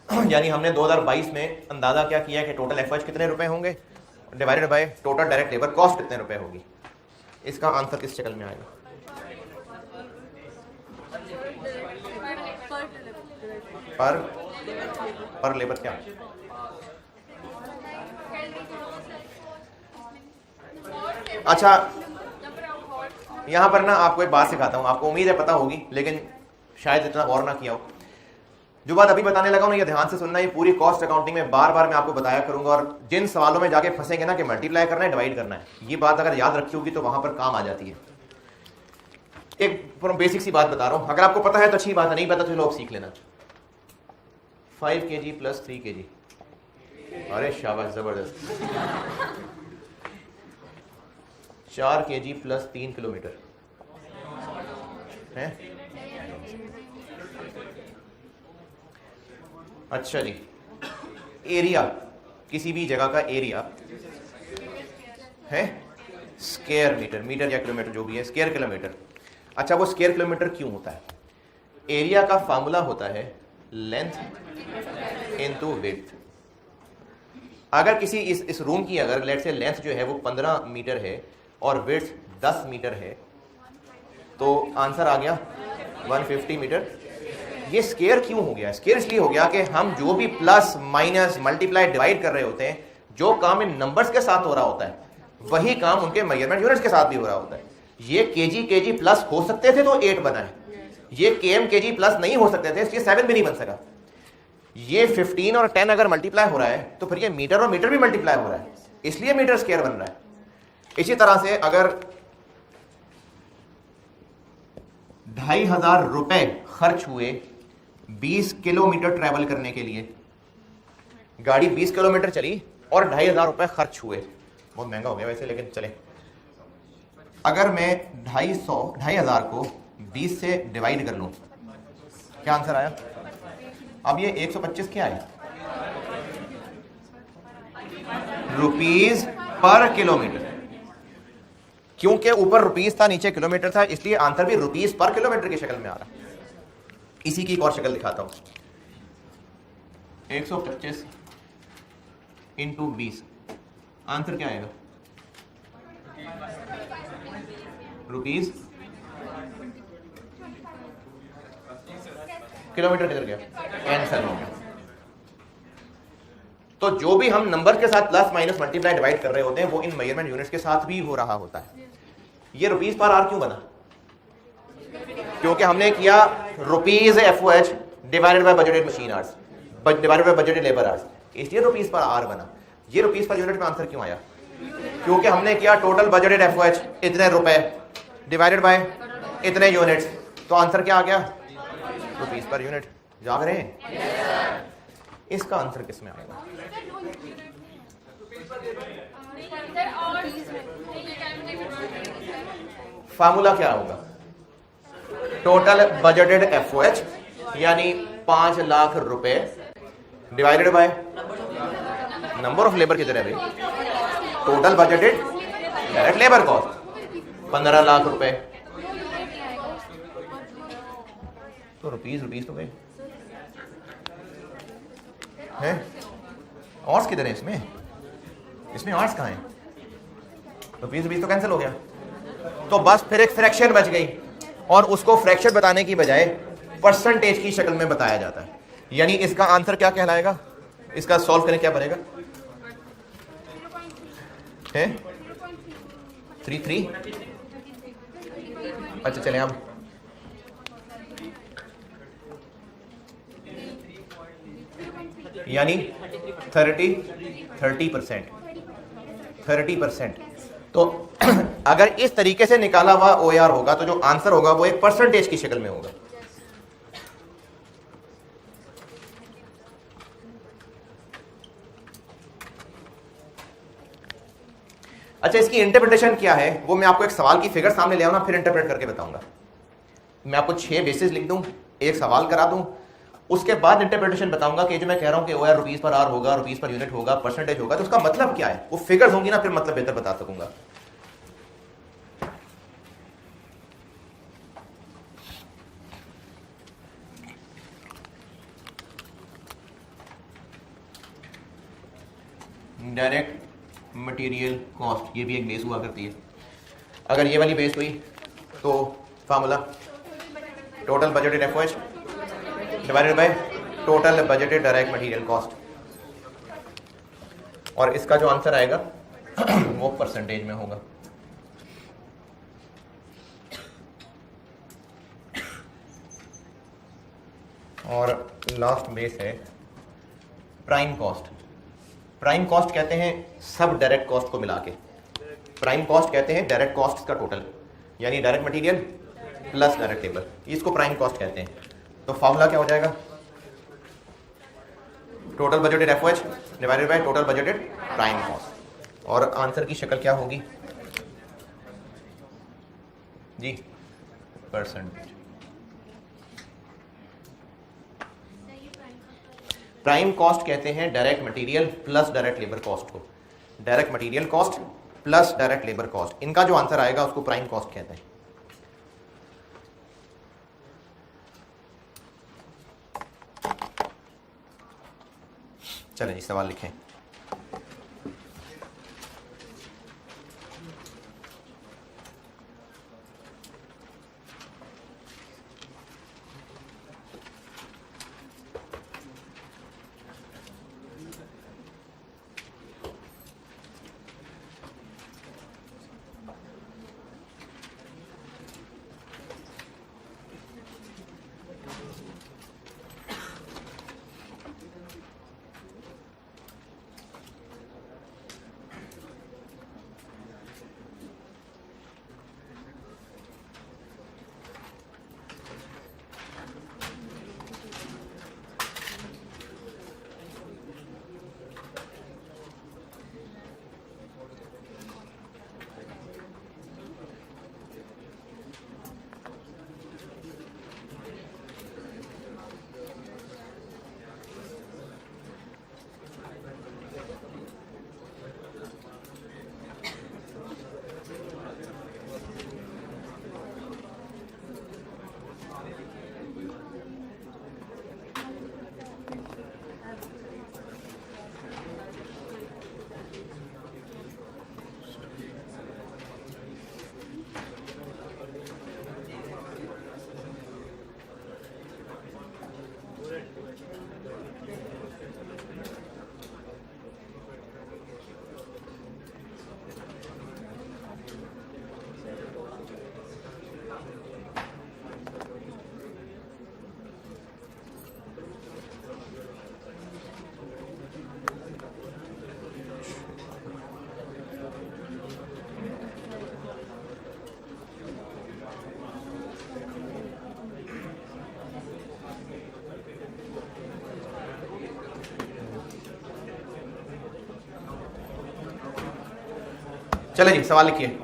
यानी हमने 2022 में अंदाजा क्या किया कि टोटल एफएच कितने रुपए होंगे divided by total direct labour cost कितने रुपए होगी। इसका आंसर किस शक्ल में आएगा? पर लेबर क्या? अच्छा, यहां पर ना आपको एक बात सिखाता हूं, आपको उम्मीद है पता होगी लेकिन शायद इतना गौर ना किया हो। जो बात अभी बताने लगा हूं ना, ये ध्यान से सुनना, ये पूरी कॉस्ट अकाउंटिंग में बार बार मैं आपको बताया करूंगा, और जिन सवालों में जाके फंसेंगे ना कि मल्टीप्लाई करना है डिवाइड करना है, ये बात अगर याद रखी होगी तो वहां पर काम आ जाती है। एक बेसिक सी बात बता रहा हूं, अगर आपको पता है तो अच्छी बात है, नहीं पता तो लोग सीख लेना। 5 kg प्लस 3 kg, अरे शाबाश, जबरदस्त। 4 kg प्लस 3 किलोमीटर है। अच्छा जी, एरिया, किसी भी जगह का एरिया है स्क्वायर मीटर, मीटर या किलोमीटर जो भी है, स्क्वायर किलोमीटर। अच्छा, वो स्क्वायर किलोमीटर क्यों होता है? एरिया का फार्मूला होता है लेंथ इनटू विड्थ। अगर किसी इस रूम की अगर लेट से लेंथ जो है वो 15 मीटर है और विड्थ 10 मीटर है, तो आंसर आ गया 150 मीटर। ये स्क्वायर क्यों हो गया? स्क्वायर इसलिए हो गया कि हम जो भी प्लस माइनस मल्टीप्लाई डिवाइड कर रहे होते हैं, जो काम इन नंबर्स के साथ हो रहा होता है वही काम उनके मेजरमेंट यूनिट्स के साथ भी हो रहा होता है। ये केजी प्लस हो सकते थे तो 8 बना है, ये केजी प्लस नहीं हो सकते थे इसलिए 7 भी नहीं बन सका। ये 15 और 10 अगर मल्टीप्लाई हो रहा है तो फिर ये मीटर और मीटर भी मल्टीप्लाई हो रहा है, इसलिए मीटर स्क्वायर बन रहा है। इसी तरह से अगर 2500 रुपए खर्च हुए 20 किलोमीटर ट्रेवल करने के लिए, गाड़ी 20 किलोमीटर चली और 2500 रुपए खर्च हुए, बहुत महंगा हो गया वैसे लेकिन चले। अगर मैं 2500 को 20 से डिवाइड कर लूं, क्या आंसर आया? अब ये 125 क्या है? Rupees per kilometre. क्योंकि ऊपर रुपीज था नीचे किलोमीटर था, इसलिए आंसर भी रुपीज पर किलोमीटर की शक्ल में आ रहा। इसी की एक और शक्ल दिखाता हूं, 125 इंटू 20, आंसर क्या आएगा? रुपीज किलोमीटर किधर गया? कैंसल हो गया। तो जो भी हम नंबर के साथ प्लस माइनस मल्टीप्लाई डिवाइड कर रहे होते हैं वो इन मेजरमेंट यूनिट्स के साथ भी हो रहा होता है। ये रुपीज पर आर क्यों बना? क्योंकि हमने किया rupees FOH divided by budgeted machine hours divided by budgeted labour hours, इसलिए रुपीज पर आर बना। ये रुपीज पर यूनिट में आंसर क्यों आया? क्योंकि हमने किया टोटल बजटेड एफओएच इतने रुपए डिवाइडेड बाय इतने यूनिट्स, तो आंसर क्या आ गया? Rupees per unit. जाग रहे हैं? इसका आंसर किस में आएगा? फार्मूला क्या होगा? टोटल बजटेड एफओएच यानी 5 लाख रुपए divided by number of labour किधर है भाई? Total budgeted direct labour cost 15 lakh रुपए, तो रुपीज तो गए हैं। ऑर्स किधर है इसमें? इसमें ऑर्स कहाँ है? रुपीज तो कैंसिल हो गया, तो बस फिर एक फ्रैक्शन बच गई, और उसको फ्रैक्शन बताने की बजाय परसेंटेज की शक्ल में बताया जाता है। यानी इसका आंसर क्या कहलाएगा? इसका सॉल्व करें, क्या बनेगा? है 33। अच्छा चलें अब यानी 30%। तो अगर इस तरीके से निकाला हुआ ओआर होगा तो जो आंसर होगा वो एक परसेंटेज की शक्ल में होगा। अच्छा, इसकी इंटरप्रिटेशन क्या है वो मैं आपको एक सवाल की फिगर सामने ले आऊं ना, फिर इंटरप्रेट करके बताऊंगा। मैं आपको 6 बेसिस लिख दूं, एक सवाल करा दूं, उसके बाद इंटरप्रिटेशन बताऊंगा कि जो मैं कह रहा हूं कि ओआर रुपीज पर आर होगा, रुपीज पर यूनिट होगा, परसेंटेज होगा, तो उसका मतलब क्या है, वो फिगर्स होंगी ना, फिर मतलब बेहतर बता सकूंगा। डायरेक्ट मटेरियल कॉस्ट, ये भी एक बेस हुआ करती है। अगर ये वाली बेस हुई तो formula total budgeted FOH divided by total budgeted direct material cost, और इसका जो आंसर आएगा वो परसेंटेज में होगा। और लास्ट बेस है प्राइम कॉस्ट। प्राइम कॉस्ट कहते हैं सब डायरेक्ट कॉस्ट को मिला के, प्राइम कॉस्ट कहते हैं डायरेक्ट कॉस्ट का टोटल, यानी direct material plus direct labour, इसको प्राइम कॉस्ट कहते हैं। तो फॉर्मूला क्या हो जाएगा, total budgeted FOH divided by total budgeted prime cost, और आंसर की शक्ल क्या होगी जी, परसेंटेज। प्राइम कॉस्ट कहते हैं direct material plus direct labour cost को, direct material cost plus direct labour cost, इनका जो आंसर आएगा उसको प्राइम कॉस्ट कहते हैं। चलें जी सवाल लिखें। चले जी सवाल लिखिए।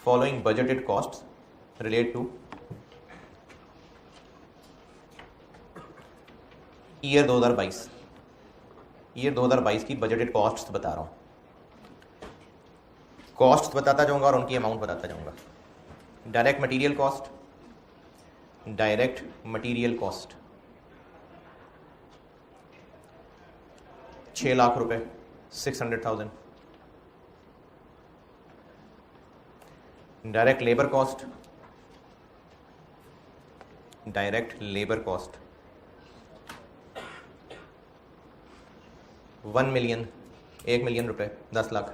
following budgeted costs relate to year 2022 की बजटेड कॉस्ट्स बता रहा हूं, कॉस्ट बताता जाऊंगा और उनकी अमाउंट बताता जाऊंगा। डायरेक्ट मटेरियल कॉस्ट 6 लाख रुपए, 600,000। Direct labour cost 1 million, 1 million रुपए, 10 लाख।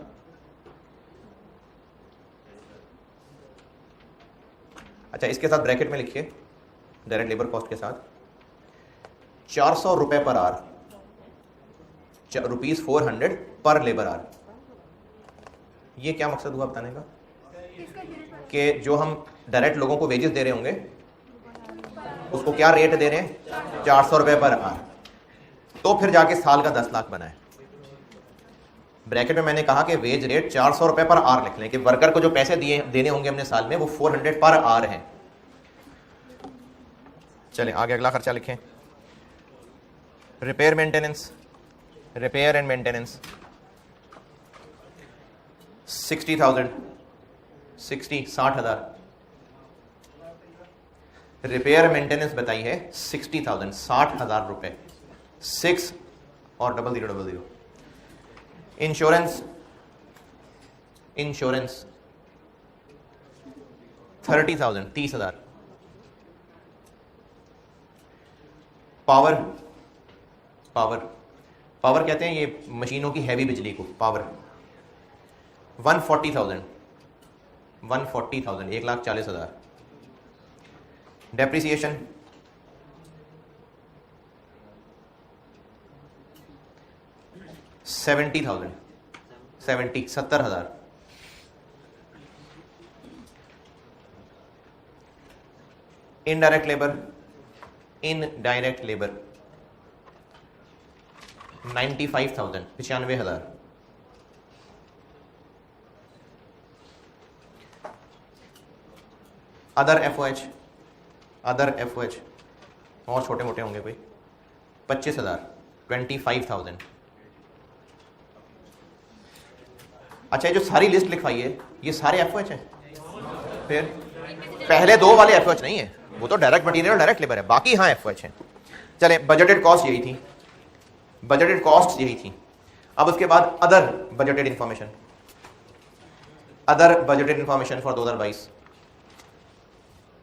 अच्छा, इसके साथ ब्रैकेट में लिखिए डायरेक्ट लेबर कॉस्ट के साथ 400 रुपए पर आवर, ₹400 पर लेबर आवर। ये क्या मकसद हुआ बताने का, कि जो हम डायरेक्ट लोगों को वेजेस दे रहे होंगे उसको क्या रेट दे रहे हैं, 400 रुपए पर आवर। तो फिर जाके साल का 10 लाख बना है। ब्रैकेट में मैंने कहा कि वेज रेट 400 रुपए पर आवर लिख लें कि वर्कर को जो पैसे देने होंगे हमने साल में वो 400 पर आवर है। चले आगे अगला खर्चा लिखें, repair maintenance, repair and maintenance 60,000, 60,000 repair maintenance बताई है 60,000, 60,000 रुपए, 6 और 0000। Insurance, insurance 30,000, 30,000। Power, power, power कहते हैं ये मशीनों की हैवी बिजली को, power 140,000, 140,000, 1,40,000। Depreciation 70,000, 70,000। Indirect labour, indirect labour 95,000, 95,000। Other FOH, other FOH और छोटे मोटे होंगे कोई 25,000, 25,000। अच्छा, ये जो सारी लिस्ट लिखवाई है ये सारे एफओएच हैं? फिर पहले दो वाले एफओएच नहीं है, वो तो डायरेक्ट मटेरियल और डायरेक्ट लेबर है, बाकी हाँ एफओएच हैं। चले, बजटेड कॉस्ट यही थी, बजटेड कॉस्ट यही थी। अब उसके बाद other budgeted information, other budgeted information for 2022।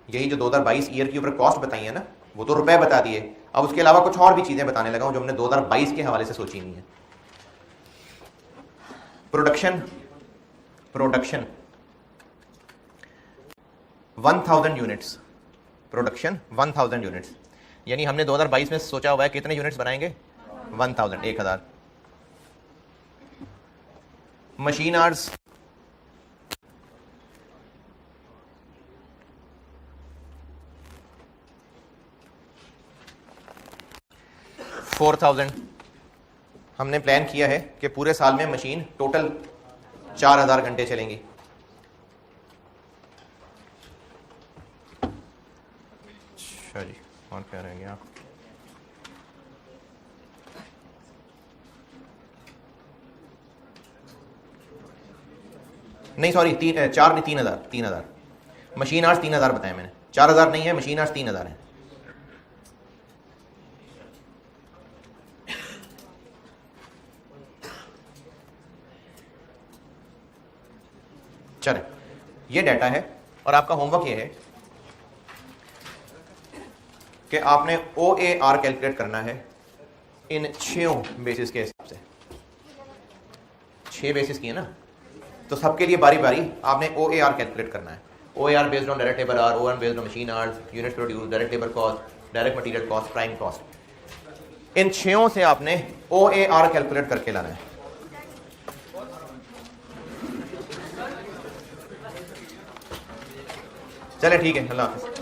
यही जो 2022 ईयर की ऊपर कॉस्ट बताई है ना, वो तो रुपए बता दिए। अब उसके अलावा कुछ और भी चीजें बताने लगा हूं जो हमने 2022 के हवाले से सोची नहीं है। Production, production 1000 units, production 1000 units, यानी हमने 2022 में सोचा हुआ है कितने यूनिट्स बनाएंगे? 1000, 1000। Machine hours 4,000। हमने प्लान किया है कि पूरे साल में मशीन टोटल 4,000 घंटे चलेंगी। अच्छा जी, और क्या रह गया? नहीं सॉरी, 3,000 मशीन आवर्स 3,000 बताया मैंने, 4,000 नहीं है, मशीन आवर्स 3,000 है। चले, ये डाटा है और आपका होमवर्क ये है कि आपने OAR कैलकुलेट करना है इन 6 बेसिस के हिसाब से। 6 बेसिस किए ना, तो सबके लिए बारी बारी आपने OAR कैलकुलेट करना है। OAR based on direct labour hour, OAR based on machine hours, unit produce, direct labour cost, direct material cost, prime cost. इन 6 से आपने OAR कैलकुलेट करके लाना है। चले ठीक है, अल्लाह हाफ़िज़।